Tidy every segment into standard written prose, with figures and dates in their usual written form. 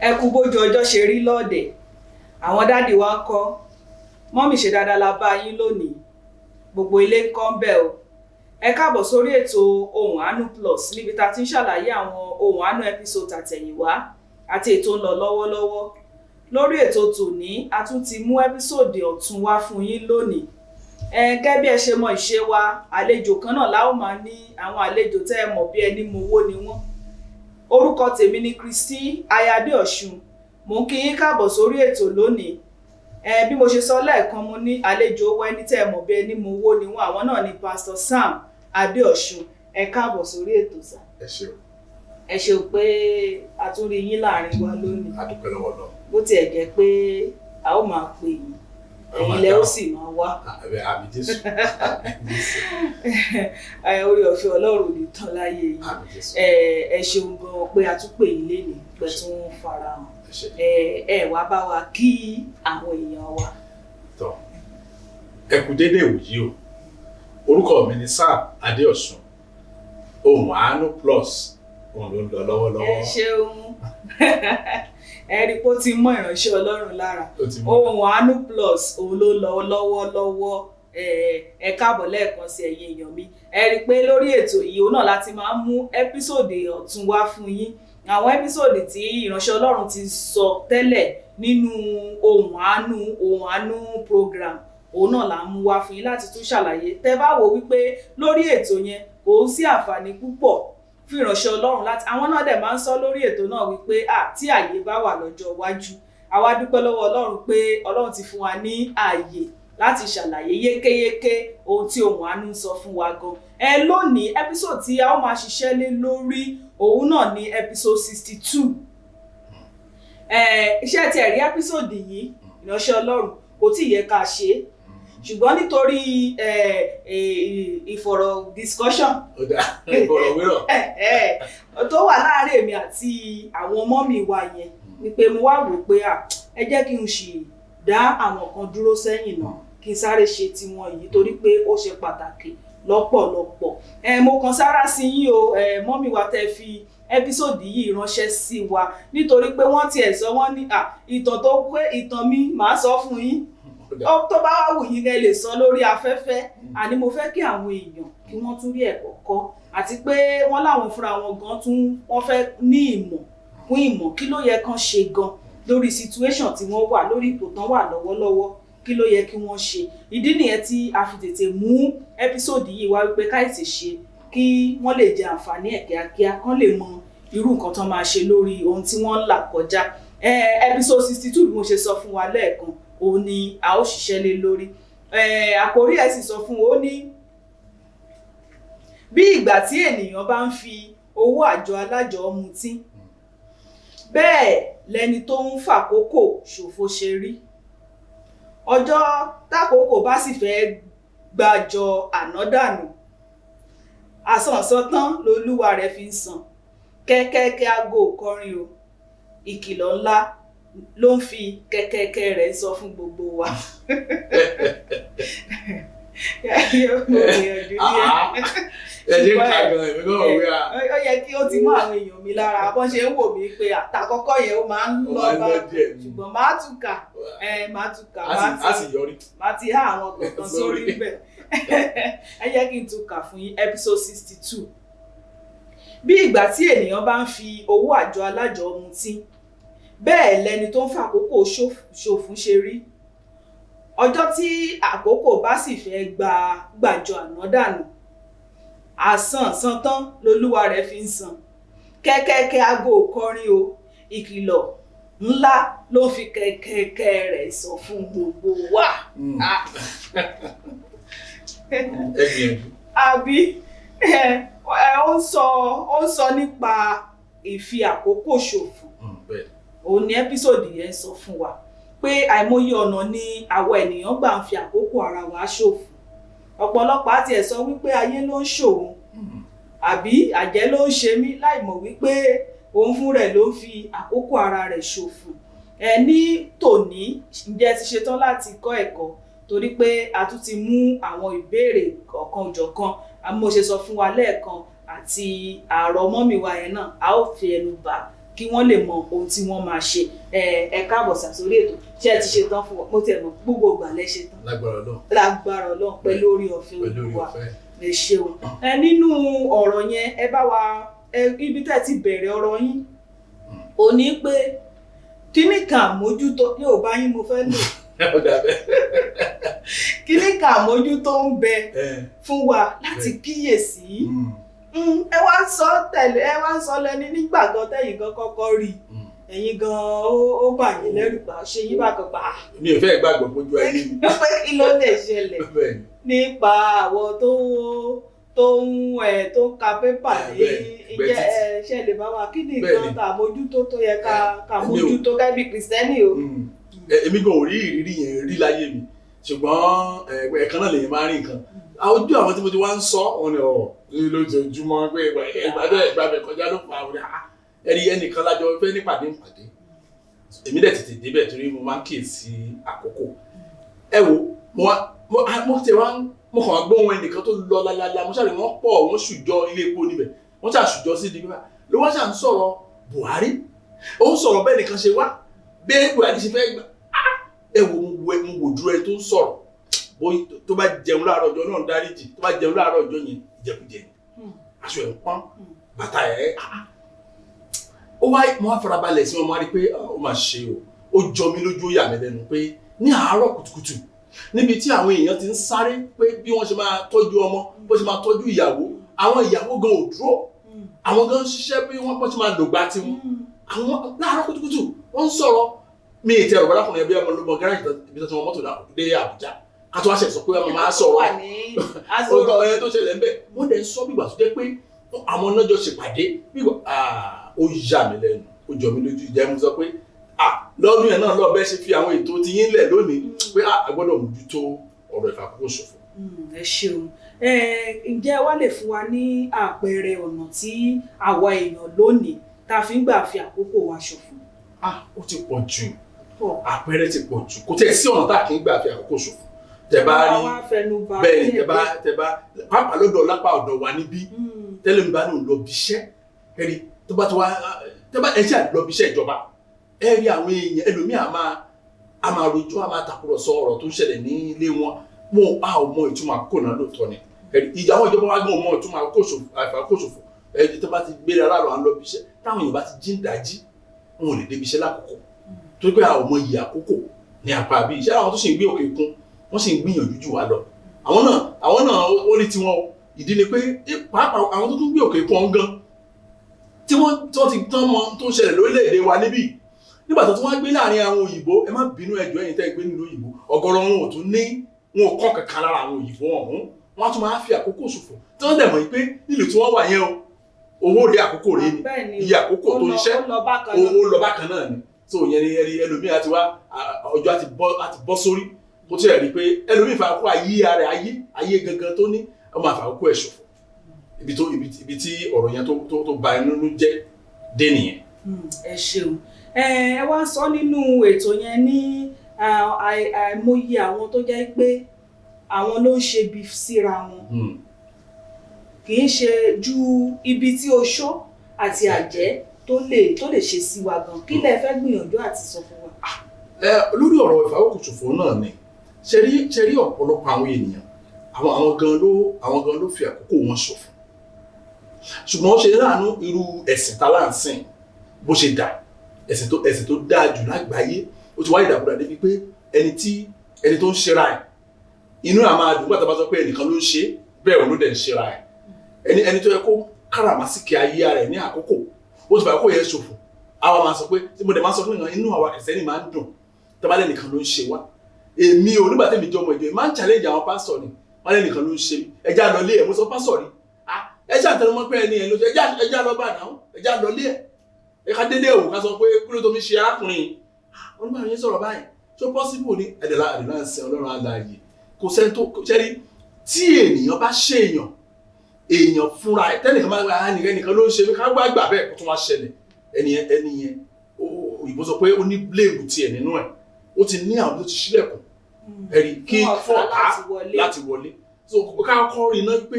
ẹ kú bójú ọjọ́ ṣe rí lọ́ọ̀dẹ̀ àwọn dáàdì wa ń kọ́ mọ́mì ṣe dáadáa la bá yín lónìí gbogbo ilé ń kọ́ ń bẹ̀ o ẹ káàbọ̀ sórí ètò Ohùn Àánú Plus níbi tá a ti ń ṣàlàyé àwọn Ohùn Àánú episode àtẹ̀yìnwá àti ètò ń lọ lọ́wọ́lọ́wọ́ lórí ètò tòní a tún ti mú episode ọ̀tun wá fún yín lónìí gẹ́gẹ́ bí ẹ ṣe mọ ìṣe wa àlejò kan náà la ó máa ní àwọn àlejò tẹ́ ẹ mọ̀ bí ẹni mowó ni wọ́n orúkọ tèmi ni Kristi Adéọ̀ṣun mo ń kí yín káàbọ̀ sórí ètò lónìí bí mo ṣe sọ lẹ́ẹ̀kan mo ní àlejò wa ẹni tẹ́ ẹ mọ̀ bí ẹni mowó ni wọ́n àwọn náà ni Pastor Sam Adéọ̀ṣun ẹ káàbọ̀ sórí ètò sà. Ẹ ṣeun pé a tún rí yín láàrin wa lónìí. A dúpẹ́ lọ́wọ́ lọ. Bó tiẹ̀ jẹ́ pé a ó máa pè yín ẹ̀yin lẹ́ ó sì máa wá. Àmín Jésù. Orí ọ̀fẹ́ Ọlọ́run ní tán láyé yìí. Àmín Jésù. Ẹ ṣeun gan pé a tún pè yín lénìí pé tún farahàn. Ẹ wá bá wa kí àwọn èèyàn wa. Tọ́ ẹ kú dédé ìwòyí o orúkọ mi ni Sam Adéọ̀ṣun Ohùn Àánú Plus òun ló ń lọ lọ́wọ́lọ́wọ́. Ẹ ṣeun ẹ rí pé ó ti mọ ìránṣẹ́ Ọlọ́run lára Ohùn Àánú Plus òun ló ń lọ lọ́wọ́lọ́wọ́ ẹ káàbọ̀ lẹ́ẹ̀kan sí ẹ̀yin èèyàn mi ẹ rí pé lórí ètò yìí òun náà láti máa ń mú ẹ́písòdì ọ̀tun wá fún yín àwọn ẹ́písòdì tí ìránṣẹ́ Ọlọ́run ti sọ tẹ́lẹ̀ nínú Ohùn Àánú program òun náà là ń mú wá fún yín láti tún ṣàlàyé tẹ́ bá wò wípé lórí ètò yẹn kò sí àǹfààní púpọ̀ fún ìránṣẹ́ Ọlọ́run láti àwọn náà dẹ̀ máa ń sọ lórí ètò náà wípé tí ààyè bá wà lọ́jọ́ iwájú àwa dúpẹ́ lọ́wọ́ Ọlọ́run pé Ọlọ́run ti fún wa ní ààyè láti ṣàlàyé yékéyéké ohun tí Ohùn Àánú ń sọ fún wa gan. Lónìí episode tí a ó máa ṣiṣẹ́ lé lórí òun náà ní episode 62. Iṣẹ́ tí ẹ̀rí episode yìí ìránṣẹ́ Ọlọ́run kò tí ì yẹ ká ṣe é ṣùgbọ́n nítorí discussion tó wà láàárín èmi àti àwọn ọmọ mi wa yẹn ni pé mo wá wò pé ẹ jẹ́ kí n sì dá àwọn kan dúró sẹ́yìn náà kí n sáré ṣe tiwọn yìí torí pé ó ṣe pàtàkì lọ́pọ̀lọpọ̀ mo kàn sára sí yín o mọ́mì wa tẹ́ fi ẹ́písòdì yìí ránṣẹ́ sí wa nítorí pé wọ́n tiẹ̀ sọ wọ́n ní ìtàn tó pé ìtàn mi màá sọ fún yín tó bá wà wù yín ẹ lè sọ lórí afẹ́fẹ́ àní mo fẹ́ kí àwọn èèyàn kí wọ́n tún rí ẹ̀kọ́ kọ́ àti pé wọ́n láwọn fúnra wọn gan wọ́n fẹ́ ní ìmọ̀ kún ìmọ̀ kí ló yẹ kán ṣe gan lórí situation tí wọ́n wà lórí ipò tán wà lọ́wọ́lọ́wọ́ kí ló yẹ kí wọ́n ṣe ìdí nìyẹn tí a fi tètè mú ẹ́písòdì yìí wá wípé káìsì ṣe kí wọ́n lè jẹ àǹfààní ẹ̀ kíákíá kán lè mọ irú nǹkan tán máa ṣe lórí ohun tí wọ́n ń là kọjá episode 62 bí mo ṣe sọ fún wa lẹ́ẹ̀kan òun ni a ó ṣiṣẹ́ lé lórí àkórí ẹ̀ sì sọ fún ó ní bí ìgbà tí ènìyàn bá ń fi owó àjọ alájọ mutí bẹ́ẹ̀ lẹni tó ń fàkókò ṣòfò ṣe rí ọjọ́ tákòókò bá sì fẹ́ gbàjọ ànádànù àsànsán tán lolúwa rẹ̀ fi ń san kẹ́kẹ́kẹ́ aago kọrin o ìkìlọ̀ ńlá ló ń fi kẹ́kẹ́kẹ́ rẹ̀ sọ fún gbogbo wa. Ó yẹ kí ó ti mú àwọn èèyàn mi lára bọ́n ṣe ń wò mí pé àtàkọ́kọ́ yẹn ó máa ń lọ bá ṣùgbọ́n máa túkà máa ti há àwọn kọ̀ọ̀kan sórí bẹ́ẹ̀. Ẹ jẹ́ kí n túkà fún yín episode 62. Bí ìgbà tí ènìyàn bá ń fi owó àjọ alájọ mutí bẹ́ẹ̀ lẹni tó ń fàkókò ṣòfò ṣe rí ọjọ́ tí àkókò bá sì fẹ́ gbàjọ ànádànù àsànsán tán lolúwa rẹ̀ fi ń san kẹ́kẹ́kẹ́ aago kọrin o ìkìlọ̀ ńlá ló fi kẹ́kẹ́kẹ́ rẹ̀ sọ fún gbogbo wa. Àbí ó ń sọ nípa ìfi àkókò ṣòfò òun ni ẹ́písòdì yẹn sọ fún wa pé àìmọye ọ̀nà ni àwọn ènìyàn gbà ń fi àkókò ara wa ṣòfò ọ̀pọ̀lọpọ̀ àti ẹ̀ sọ wípé ayé ló ń ṣòun àbí àjẹ́ ló ń ṣe mí láìmọ̀ wípé òun fún rẹ̀ ló ń fi àkókò ara rẹ̀ ṣòfò ní tòní ǹjẹ́ ti ṣetán láti kọ́ ẹ̀kọ́ torí pé a tún ti mú àwọn ìbéèrè kọ̀ọ̀kan òjọ̀kan mo ṣe sọ fún wa lẹ́ẹ̀kan àti àrọ̀ mọ́mì wa yẹn náà a ó fi ẹnu bà kí wọ́n lè mọ ohun tí wọ́n máa ṣe. Ẹ káàbọ̀ sórí ètò, ṣé ẹ ti ṣe tán fún wa? Mo tiẹ̀ mọ̀ gbogbo ìgbà lẹ ṣe tán. Lágbára Ọlọ́run pẹ̀lú orí ọ̀fẹ́ Olúwa. Ẹ ṣeun. Nínú ọ̀rọ̀ yẹn ẹ bá wa ibi tẹ́ ti bẹ̀rẹ̀ ọ̀rọ̀ yín ò ní pé kíní kan àmójútó yóò bá yín mo fẹ́ lò kíní kan àmójútó ń bẹ fún wa láti kíyèsí. Ẹ wá ń sọ lẹ́ni nígbà gan tẹ́yìn gan kọ́kọ́ rí ẹ̀yin gan ó bà yín lẹ́rù pa ṣe yín bá kan pa. Mi ò fẹ́ gbàgbọ́ pójú ayé mi. Pé kí ló lè ṣẹlẹ̀ nípa àwọn tó ń ka pépà ní ṣe lè bá wa kí ni nǹkan tá àmójútó tó yẹ ká mójútó gẹ́gẹ́ bí Kristẹni o. Èmi gan ò rí ìrírí yẹn rí láyé mi ṣùgbọ́n ẹ̀kan náà lèyìn máa rí nǹkan ojú àwọn tí mo ti wá ń sọ wọn ni ní lójoojúmọ́ pé ìgbàbẹ̀ kọjá ló pa àwọn ẹ̀rí ẹnìkan lájọ fẹ́ nípàdé èmi dẹ̀ tètè débẹ̀ torí mo máa ń kíyèsí àkókò. Ẹ wo mo tẹ̀ wá mo kàn gbọ́ wọn ẹnìkan tó lọ lálálá mo ṣàlè wọ́n pọ̀ wọ́n ṣùjọ ilé epo níbẹ̀ wọ́n ṣàṣùjọ sí ibi bíbá ló wá ṣà ń sọ̀rọ̀ Buhari ó ń sọ̀rọ̀ bẹ́ẹ̀ nìkan ṣe wá bẹ́ẹ̀ Buhari ṣe fẹ́ gbà ẹ wo mo wò dúró ẹ tó ń sọ̀rọ̀ bóyá tó bá jẹun láàárọ̀ ọjọ́ náà dáríjì tó bá jẹun láàárọ̀ ọjọ́ yẹn ìjẹkújẹ aṣọ ẹ̀ ń pọ́n bàtà ẹ̀ ó wá mo wá farabalẹ̀ sí wọn mo wá rí pé ó mà ṣe ó jọ mí lójú ó yà mí lẹ́nu pé ní àárọ̀ kùtùkùtù níbi tí àwọn èèyàn ti ń sáré pé bí wọ́n ṣe máa tọ́jú ọmọ bó ṣe máa tọ́jú ìyàwó àwọn ìyàwó gan ò dúró àwọn gan ń ṣiṣẹ́ pé wọ́n bó ṣe máa lògbà tiwọn àwọn láàárọ̀ kùtùkùtù wọ́n ń sọ̀rọ̀ mi ì tẹ ọ̀rọ̀ bárakùnrin ẹbí ọmọ lọ́mọ gáràjì ibi tó ti wọn mọ́tò dé Àbújá ká tó wá ṣe sọ pé ọmọ máa sọ̀rọ̀ ọgbà ọyẹ tó ṣẹlẹ̀ ń bẹ̀ wọ́n dẹ̀ ń sọ bígbà tó jẹ́ pé àwọn náà jọ ṣèpàdé bígbà ó yà mí lẹ́nu ó jọ mí lójú ìjẹ́ mo sọ pé lọ́dún yẹn náà lọ́ọ́ bẹ́ẹ̀ ṣe fi àwọn ètò ti yín lẹ̀ lónìí pé a gbọ́dọ̀ mójútó ọ̀rọ̀ ìfàkókò ṣòfò. Ẹ ṣeun. Ǹjẹ́ wá lè fún wa ní àpẹẹrẹ ọ̀nà tí àwa èèyàn lónìí tá a fi ń gbà fi àkókò wa ṣòfò? Ó ti pọ̀ jù àpẹẹrẹ ti pọ̀ jù kò tẹ̀ sí ọ̀nà tá a kì í gbà fi àkókò ṣòfò. Tẹ́ bá rí bẹ́ẹ̀ tẹ́ bá pàápàá lọ́dọ̀ lápá ọ̀dọ̀ wa níbí tẹ́lẹ̀ mi bá ní lọ bí iṣẹ́ ẹ̀rí tó bá ti wá tẹ́ bá ẹ̀ṣẹ̀ lọ bí iṣẹ́ ìjọba ẹ̀rí àwọn èèyàn ẹlòmíà a máa rojọ́ a máa tàkúrọ̀sọ ọ̀rọ̀ tó ń ṣẹlẹ̀ ní ilé wọn a ò mọ ìtumọ̀ àkókò náà lóòótọ́ ni ìyàwó ìjọba wa gbọ́n mọ ìtumọ̀ àkókò ṣòfò ẹ̀rí tó bá ti gbé ara lọ à ń lọ bí iṣẹ́ táwọn èèyàn bá ti jí ń dájí wọn ò lè débi iṣẹ́ lákòókò tó pé a ò mọ iye àkókò ní apá bí iṣẹ́ àwọn tó sì ń gbé òkè kún wọ́n sì ń gbìyànjú jù wá lọ àwọn náà ó ní tiwọn ìdí ni pé pàápàá àwọn tó tún gbé òkè kún gan tí wọ́n ti tán mọ tó ń ṣẹlẹ̀ lórílẹ̀-èdè wa níbí nígbà tó tún wá gbé láàrin àwọn òyìnbó ẹ má bínú ẹjọ́ ẹ̀yin tẹ́ gbé nílùú òyìnbó ọ̀gọ̀rọ̀ wọn ò tún ní wọn ò kọ́ kankan lára àwọn òyìnbó ọ̀hún wọ́n á tún máa fi àkókò ṣòfò tí wọ́n dẹ̀ mọ̀ pé nílùú tí wọ́n wà yẹn o owó rí àkókò rí ni iye àkókò tó ń ṣẹ́ ó lọ bákan náà ni so yẹn ni ẹlòmíì àti wá ọjọ́ àti bọ́ sórí kó tí ẹ̀ rí pé ẹlòmíì fa kó ayé gangan tó ní ọmọ àfàkókò ẹ̀ ṣòfò ibi tí ọ̀rọ̀ yẹn tó ba inú jẹ́ dé nìyẹn. Ẹ ṣeun. Ẹ wá sọ nínú ètò yẹn ní àìmọye àwọn tó jẹ́ pé àwọn ló ń ṣe bí síra wọn kì í ṣe ju ibi tí oṣó àti àjẹ́ tó lè ṣe sí wa gan kí lẹ fẹ́ gbìyànjú àti sọ fún wa. Lórí ọ̀rọ̀ ìfàkókò ṣòfò náà ni ṣe rí ọ̀pọ̀lọpọ̀ àwọn ènìyàn àwọn gan ló fi àkókò wọn ṣòfò ṣùgbọ́n ó ṣe láàánú irú ẹ̀sìn tá láǹsìn bó ṣe dà ẹ̀sìn tó dáa jù lágbàáyé ó ti wá ìdàkúdà débi pé ẹni tó ń ṣera ẹ̀ inú àmà àdúgbò àtàbà sọ pé ẹnìkan ló ń ṣe bẹ́ẹ̀ òun ló dẹ̀ ń ṣera ẹ̀ ẹni tó yẹ kó káràmásìkì ayé rẹ̀ ní àkókò ó ti fà kó yẹ ṣòfò àwa máa sọ pé tí mo dẹ̀ máa sọ fún ìran inú àwa Kìrìsìtẹ́nì máa ń dùn tọ́balẹ̀ nìkan ló ń ṣe wá èmi ò nígbà tẹ́mi jọmọ ìjọ máa ń challenge àwọn pásítọ̀ ni wọ́n lẹ́ nìkan ló ń ṣe ẹja lọ lé ẹ̀ mo sọ pásítọ̀ rí ẹja àtẹnumọ́ pé ẹni ẹ̀ ló ṣe ẹja lọ bá náà ẹja lọ lé ẹ̀ ẹ̀ka délé ẹ̀wò ká sọ pé kúló tó fi ṣe arákùnrin wọn bá yẹn sọ̀rọ̀ báyìí tó possible ní ẹ̀dẹ̀lá ń sin Ọlọ́run alààyè kò sẹ́ni tó ṣẹ́rí tí ènìyàn bá ṣe èèyàn fúnra ẹ̀ tẹ́nìkan máa gba nìkan ló ń ṣe ká gbà bẹ́ẹ̀ kó tún wá ṣẹlẹ̀ ẹni yẹn òyìnbó sọ pé ó ní blame tiẹ̀ nínú ẹ̀ ó ti ní àwọn tó ti ṣílẹ̀kùn ẹ̀rí kí fún ọ̀tá láti wọlé so ká kọ́ rí iná pé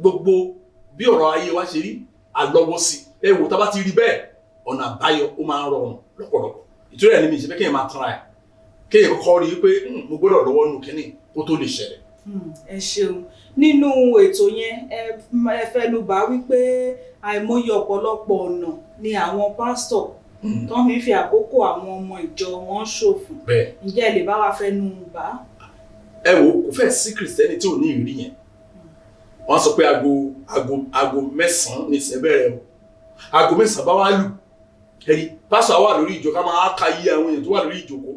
gbogbo bí ọ̀rọ̀ ayé wa ṣe rí àlọ́wọ́ sí ẹ wò tá bá ti rí bẹ́ẹ̀ ọ̀nà àbáyọ ó máa ń rọrùn lọ́pọ̀lọpọ̀ ìtura ẹni mi ṣe fẹ́ kéèyàn máa tanra ẹ̀ kéèyàn kọ́kọ́ rí i pé mo gbọ́dọ̀ lọ́wọ́ nù kínní kó tó lè ṣẹlẹ̀. ẹ ṣeun nínú ètò yẹn ẹ fẹnu bà wípé àìmọye ọ̀pọ̀lọpọ̀ ọ̀nà ni àwọn pásítọ̀ tó ń fi àkókò àwọn ọmọ ìjọ wọn ṣòfò ǹjẹ́ ẹ lè bá wa fẹnu bà. ẹ wo kò fẹ́ sí kìrìsìtẹ́nì tí ò ní ìrírí yẹn wọ́n sọ pé aago mẹ́sàn-án ní ìsẹ́bẹ̀rẹ̀ o aago mẹ́sàn-án bá wá lù ẹ̀rí pásítọ̀ wà lórí ìjọ ká máa ka iye àwọn èèyàn tó wà lórí ìjókòó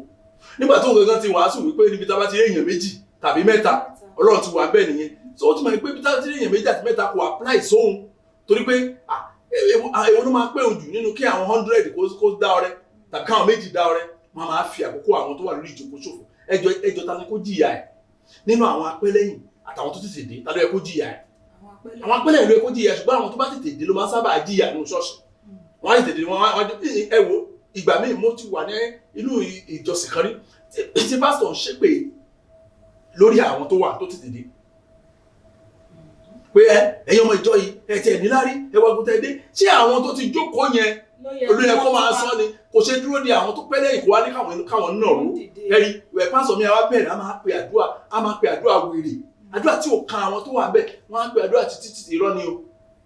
nígbà tó gangan ti wàásù wípé níbi tá a bá ti rí èèyàn méjì tàbí mẹ́ta ọlọ́run ti wà bẹ́ẹ̀ nìyẹn so ó ti mọ̀ pé bí tá a ti rí èèyàn méjì àti mẹ́ta kò apply sóhun torí pé èwo ló máa pé òun jù nínú kí àwọn 100 kó dá ọrẹ tàbí káwọn méjì dá ọrẹ wọn máa fi àkókò àwọn tó wà lórí ìjókòó ṣòfò ẹjọ́ ta ni kó jìyà ẹ̀ nínú àwọn apẹ́lẹ́yìn àtàwọn tó tètè dé ta ló yẹ kó jìyà ẹ̀ àwọn apẹ́lẹ́yìn ló yẹ kó jìyà ṣùgbọ́n àwọn tó bá tètè dé ló máa sábà jìyà nínú ṣọ́ọ̀ṣì wọ́n á tètè dé ẹ wo ìgbà míì mo ti wà ní inú ìjọsìn kan rí tí pásítọ̀ ń ṣépè lórí àwọn tó wà tó tètè dé pé ẹ̀yin ọmọ ìjọ yìí ẹ tiẹ̀ níláárí ẹ wá gúntẹ́ dé ṣé àwọn tó ti jókòó yẹn olóyè kó máa sọ ni kò ṣe dúró de àwọn tó pẹ́ lẹ́yìn kó wá ní káwọn náà ró ẹ̀rí ẹ̀ pásítọ̀ mi àwa bẹ̀rẹ̀ á máa pe àdúrà wèrè àdúrà tí ò kan àwọn tó wà bẹ́ẹ̀ wọ́n á pe àdúrà títí irọ́ ni o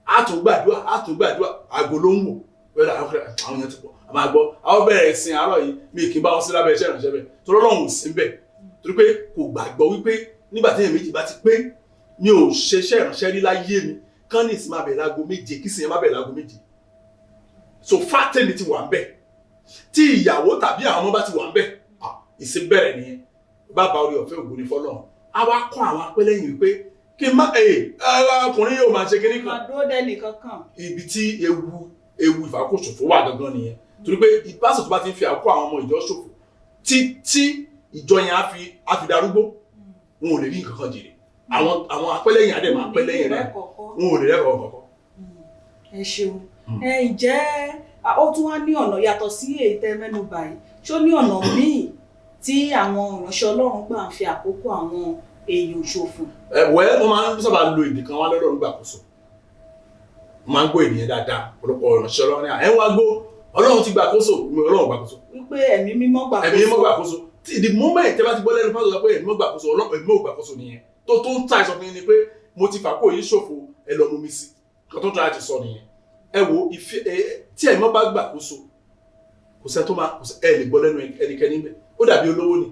á tún gbàdúrà àgò ló ń wò wẹ́rẹ́ àwọn yẹn ti pọ̀ a máa gbọ́ àwọn bẹ̀rẹ̀ ìsìn àárọ̀ yìí mi kì í bá wọn sí lábẹ́ iṣẹ́ ìrànṣẹ́ bẹ́ẹ̀ torí Ọlọ́run ò sí bẹ́ẹ̀ torí pé kò gbàgbọ́ wípé nígbà tí èèyàn méjì bá ti pé mi ò ṣeṣẹ́ ìrànṣẹ́ rí láyé mi kán ní ìsìn máa bẹ̀rẹ̀ láago méje kí ìsìn yẹn má bẹ̀rẹ̀ láago méje so fátẹ́mi ti wà ń bẹ̀ tí ìyàwó tàbí àwọn ọmọ bá ti wà ń bẹ̀ ìsìn bẹ̀rẹ̀ nìyẹn bá ba orí ọ̀fẹ́ ògo ní fọ́lọ́run a wá kọ́ àwọn apẹ́lẹ́yìn wípé kí n má ọkùnrin yóò máa ṣe kíní kan ibi tí ewu ìfàkóṣòfò wà gangan nìyẹn torí pé ìpásọ̀ tó bá ti ń fi àkókò àwọn ọmọ ìjọ ṣòfò tí ìjọ yẹn á fi darúgbó wọn ò lè rí nǹkan kan jèrè àwọn apẹ́lẹ́yìn adé máa pẹ́lẹ́yìn rẹ̀ wọn ò lè rẹ́kọ̀ọ́ kọ̀ọ̀kan. ẹ ṣeun ǹjẹ́ ó tún wá ní ọ̀nà yàtọ̀ sí èyí tẹ́ mẹ́nu báyìí ṣó ní ọ̀nà míì tí àwọn ìránṣẹ́ Ọlọ́run gbà ń fi àkókò àwọn èèyàn ṣòfò. wọ́n máa ń sábà lo èdè kan wá lọ́dọ̀ nígbàkóso máa ń gbọ́ ènìyàn dáadáa ọ̀pọ̀lọpọ̀ ìránṣẹ́ Ọlọ́run ní ẹ̀ ń wá gbó Ọlọ́run ti gbàkóso ìmọ̀ Ọlọ́run gbàkóso. wípé ẹ̀mí mímọ́ gbàkóso. the moment tẹ́ bá ti gbọ́ lẹ́nu pásítọ̀ sọ pé ẹ̀mí mímọ́ gbàkóso Ọlọ́run ẹ̀mí mímọ́ gbàkóso nìyẹn tó ń ta ìsọfún ni pé mo ti fàkó yìí ṣòfò ẹ lọ mú mi sí kan tó ń tọ́ láti sọ nìyẹn ẹ wo tí ẹ̀mí mímọ́ bá gbàkóso kò sẹ́ tó máa ẹ lè gbọ́ lẹ́nu ẹnikẹ́ni bẹ́ẹ̀ ó dàbí olówó ni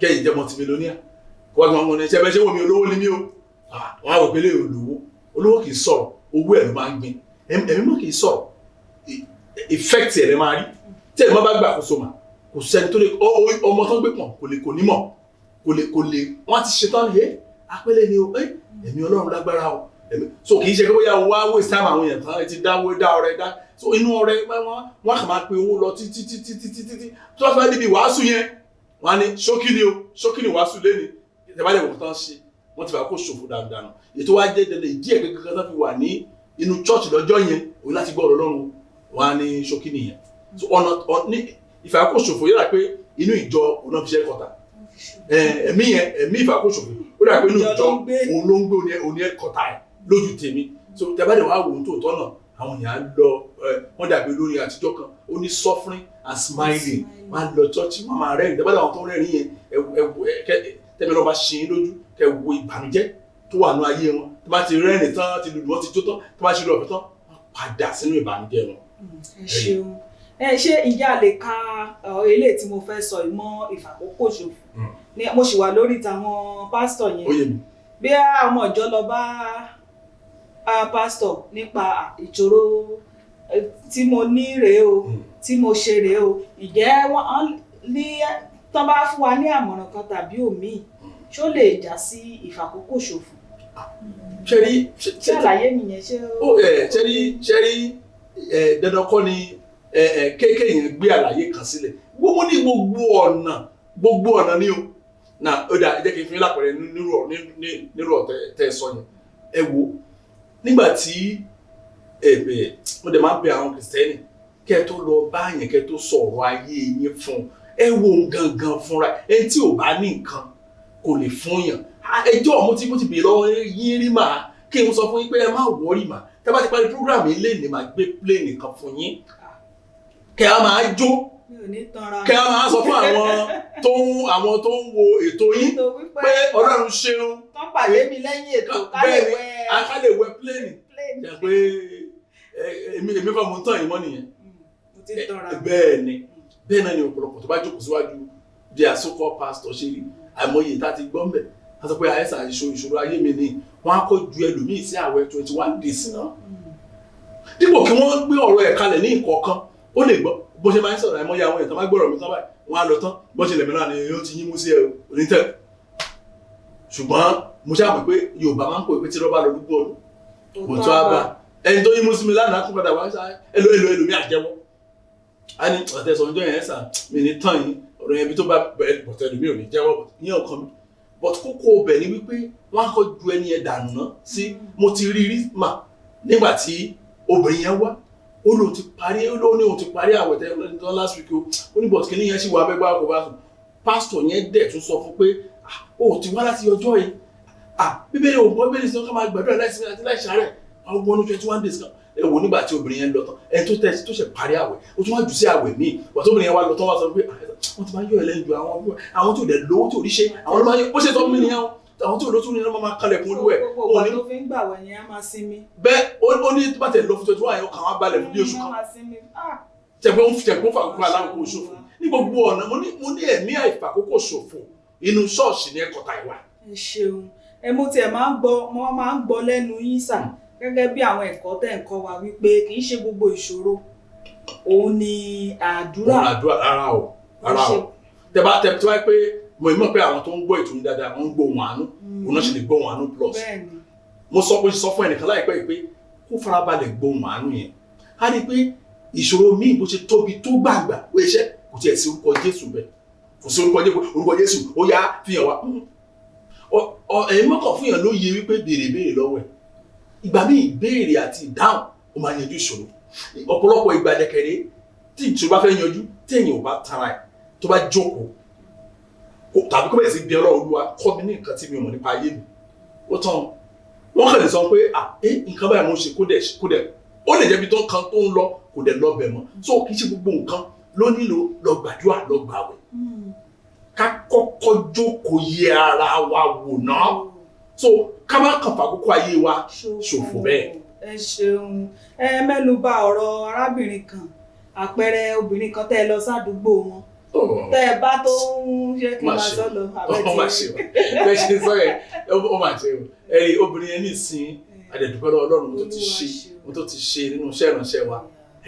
kẹ́yìn jẹ́ multimillionaire kó wá gbọ́n ní ẹ̀ṣẹ́ bẹ́ẹ̀ ṣé wọ́n mi olówó ni mí o wọ́n á wò pé lè olówó kì í sọ̀rọ̀ owó ẹ̀ ló máa ń gbin ẹ̀mí mọ́ kì í sọ̀rọ̀ effect ẹ̀ lẹ́ máa rí tí ẹ̀mí mọ́ bá gbàkóso mà kò sẹ́ni tó lè ọmọ tó ń gbé pọ̀n kò ní mọ̀ kò lè wọ́n ti ṣetán yé apẹ́lẹ́ ni o ẹ̀mí Ọlọ́run lágbára o so kì í ṣe pé bóyá wá waste time àwọn èèyàn tán ẹ ti dá ọrẹ dá so inú ọrẹ wọ́n kàn máa pe owó lọ títí tó bá fẹ́ níbi wàásù yẹn wọ́n á ní ṣókí ni wàásù lẹ́ni ìtẹ̀bálẹ̀ wọ́n tán ṣe wọ́n ti fà kó ṣòfò dáadáa ètò wa jẹ́ dandan ìdí ẹ̀gbẹ́ kankan tó fi wà ní inú church lọ́jọ́ yẹn òun láti gbọ́ Ọlọ́run wọ́n á ní ṣókí nìyẹn so ọ̀nà ìfàkóṣòfò yára pé inú ìjọ òun náà fi ṣe kọta ẹ̀mí ìfàkóṣòfò ó dà pé inú ìjọ òun ló ń gbé òun ní ẹ̀kọ́ta ẹ̀ lójú tèmi so tẹ́bàdé wàá wò ó tó tọ́nà àwọn èèyàn lọ wọ́n dàbí olórin àtijọ́ kan ó ní suffering and smiling wọ́n á lọ church wọ́n máa rẹ́rìn tẹ́bàdé àwọn tó ń rẹ́rìn yẹn tẹ́bẹ̀ lọ́ba ṣe é lójú kẹ́ wo ìbànújẹ́ tó wà ní ayé wọn tó bá ti rẹ́rìn tán ti lùlù wọn ti jó tán tó bá ṣe lọ́ọ̀fẹ́ tán wọ́n padà sínú ìbànújẹ́ wọn. ẹ ṣeun ṣé ìyá lè ka eléyìí tí mo fẹ́ sọ ìmọ̀ ìfàkókò ṣòfò mo sì wà lórí tàwọn pásítọ̀ yẹn bí ọmọ ìjọ lọ bá pásítọ̀ nípa ìṣòro tí mo ní rèé o tí mo ṣe rèé o ǹjẹ́ wọ́n ní tán bá fún wa ní àmọ̀ràn kan tàbí òmíì ṣó lè já sí ìfàkókò ṣòfò. ṣé àlàyé nìyẹn ṣe rí dandan kọ́ ni kéèké yẹn gbé àlàyé kan sílẹ̀ gbogbo ní gbogbo ọ̀nà ni o na ó dà jẹ́ kí n fi lápẹ̀rẹ̀ nírú ọ̀tẹ̀ sọ yẹn ẹ wo nígbà tí mo dẹ̀ máa ń bẹ àwọn kìrìsìtẹ́nì kẹ́ tó lọ bá yẹn kẹ́ tó sọ̀rọ̀ ayé yín fún ẹ wo gangan fúnra ẹ tí ò bá ní nǹkan kò lè fún yàn ẹjọ́ mo ti bèèrè lọ́wọ́ yín rí màá kí n sọ fún yín pé ẹ má wọ́ọ̀rì mà tẹ́ bá ti parí program yìí lè ní máa gbé plane kan fún yín kẹ́ a máa jó kẹ́ a máa sọ fún àwọn tó ń wo ètò yín pé Ọlọ́run ṣeun kán pàdé mi lẹ́yìn ètò ká lè wẹ plane jẹ́ pé èmi kọ́ mo ń tàn yín mọ́ nìyẹn bẹ́ẹ̀ náà ni ọ̀pọ̀lọpọ̀ tó bá jókòó síwájú bí àsokọ́ pásítọ̀ ṣe rí àìmọye ìta ti gbọ́n bẹ̀ a sọ pé àìsàn ìṣòro ayé mi ni wọ́n á kọ́ ju ẹlòmíì sí àwẹ̀ 21 days náà dípò kí wọ́n gbé ọ̀rọ̀ ẹ̀ kalẹ̀ ní ìkọ̀ọ̀kan ó lè gbọ́ bó ṣe máa ń sọ̀rọ̀ àìmọye àwọn èèyàn máa gbọ́rọ̀ mi tán báyìí wọ́n á lọ tán bó ṣe lẹ̀mí náà ni ó ti yín mú sí ẹ onítẹ̀ ṣùgbọ́n mo ṣáà mọ̀ pé Yorùbá máa ń pè pé tí rọ́bà lọ dúpọ̀ ọdún kò tó àbá ẹni tó yín mú sí mi lánàá kó padà wá ẹlòmíì àjẹwọ́ a ní ọ̀tẹ̀sọ̀ ọjọ́ yẹn sà mí ní tán yín ọ̀rọ̀ yẹn bí tó bá bẹ̀rẹ̀ bọ̀tẹ́lù mi ò ní jẹ́wọ́ yín ọkàn mi but kókó ọbẹ̀ ni wípé wọ́n á kọ́ ju ẹni ẹ̀ dànù náà sí mo ti rí mà nígbà tí obìnrin yẹn wá ó lóun ti parí àwẹ̀ tẹ́lẹ̀ last week ó ní but kìnìyàn sì wà abẹ́gbá kò bá sùn pásítọ̀ yẹn dẹ̀ tún sọ fún pé ó ti wá láti ọjọ́ yìí bíbélì òǹkọ́ bíbélì sí ọkọ̀ máa gbàdúrà láìsinmi àti láìsàárẹ̀ àwọn ọmọ 21 days kan ẹ wò nígbà tí obìnrin yẹn lọ tán ẹni tó ṣe parí àwẹ̀ ó tún wá jù sí àwẹ̀ míì wọ́n tó obìnrin yẹn wá lọ tán wá sọ pé wọ́n ti máa yọ ẹlẹ́nu ju àwọn tó dẹ̀ lówó tó rí ṣe àwọn ló máa yọ bó ṣe tọ́ mí nìyẹn àwọn tó lótú nìyẹn máa kalẹ̀ fún olúwẹ̀. gbogbo wa ló fi ń gbà wẹ̀ yẹn á máa sinmi. bẹ́ẹ̀ ó ní bàtẹ̀ lọ fún 21 yẹn kàn wá balẹ̀ fún bí oṣù kan tẹ̀gbọ́n ń fàkókò aláwọ̀ ṣòfò ní gbogbo ọ̀nà mo ní ẹ̀mí àìfàkókò ṣòfò inú ṣọ́ọ̀ṣì ní ẹ̀kọ́ ta ìwà. ẹ ṣeun mo tiẹ̀ máa ń gbọ́ lẹ́nu yín sà gẹ́gẹ́ bí àwọn ẹ̀kọ́ tẹ̀ ń kọ́ wa wípé kì í ṣe gbogbo ìṣòro òun ni àdúrà. rárá o tẹ́ bá pé mo mọ̀ pé àwọn tó ń gbọ́ ìtùnú dáadáa wọ́n ń gbọ́ ohùn àánú òun náà ṣe lè gbọ́ ohùn àánú plus mo sọ fún ẹnìkan láìpẹ́ yìí pé kó farabalẹ̀ gbọ́ ohùn àánú yẹn á rí i pé ìṣòro míì bó ṣe tóbi tó gbàgbà ó iṣẹ́ kò tiẹ̀ sí orúkọ Jésù bẹ́ẹ̀ kò sí orúkọ Jésù ó yá fihàn wá ẹ̀yin mọ́kàn fún yàn ló yẹ wípé béèrè lọ́wọ́ ẹ̀ ìgbà míì ìbéèrè àti ìdáhùn ó máa yanjú ìṣòro ọ̀pọ̀lọpọ̀ ìgbà dẹ̀kẹ̀rẹ́ tí ìṣòro bá fẹ́ yanjú téèyàn ò bá tara ẹ̀ tó bá jókòó tàbí kó bẹ̀rẹ̀ sí bí Ọlọ́run Olúwa kọ́ mi ní nǹkan tí mi ò mọ̀ nípa ayé mi ó tán wọ́n kàn lè sọ pé nǹkan báyìí mo ṣe kó dẹ̀ ó lè jẹ́bi tó ń lọ kò dẹ̀ lọ bẹ̀ mọ́ so kì í ṣe gbogbo nǹkan ló nílò lọ gbàdúrà lọ gbàwẹ̀ ká kọ́kọ́ jókòó yẹ ara wa wò náà so ká má kàn fàkókò ayé wa ṣòfò bẹ́ẹ̀. ẹ ṣeun mẹ́nu bà ọ̀rọ̀ arábìnrin kan àpẹẹrẹ obìnrin kan tẹ́ ẹ lọ sádùúgbò wọn tẹ́ ẹ bá tó ń ṣe kí n máa sọ lọ àbẹ́tí bẹ́ẹ̀ ṣe sọ yẹn ó máa ṣe o ẹ̀rí obìnrin yẹn nísìnyí àdẹ̀dùpẹ́ lọ́wọ́ Ọlọ́run mo tó ti ṣe nínú iṣẹ́ ìránṣẹ́ wa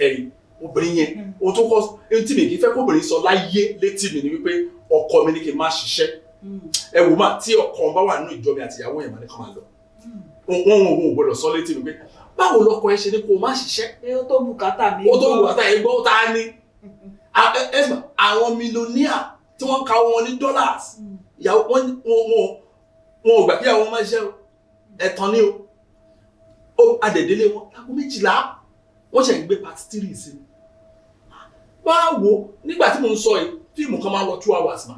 ẹ̀rí obìnrin yẹn o tó kọ́ ẹni tí mi kì í fẹ́ kóbìnrin sọ láyé létí mi ni wípé ọkọ mi ní kí n má ṣiṣẹ́ ẹ wò má tí ọkọ bá wà nínú ìjọ mi àti ìyàwó yẹn mà ní kàn máa lọ wọn ò gbọ́dọ̀ sọ létí mi pé báwo lọkọ ẹ ṣe ní kó o má ṣiṣẹ́. ó tó bùkátà mi. ó tó bùkátà ẹ gbọ́ ta ni àwọn mílíọ̀nìà tí wọ́n ka wọn ní dollars ìyàwó wọn ò gbà kí àwọn máa ṣiṣẹ́ ẹ̀tàn ni o adẹ̀dẹ́lé wọn lágbo 12 wọ́n ṣe ń gbé part 3 sí i báwo nígbà tí mo ń sọ yìí fíìmù kan máa wọ 2 hours mà.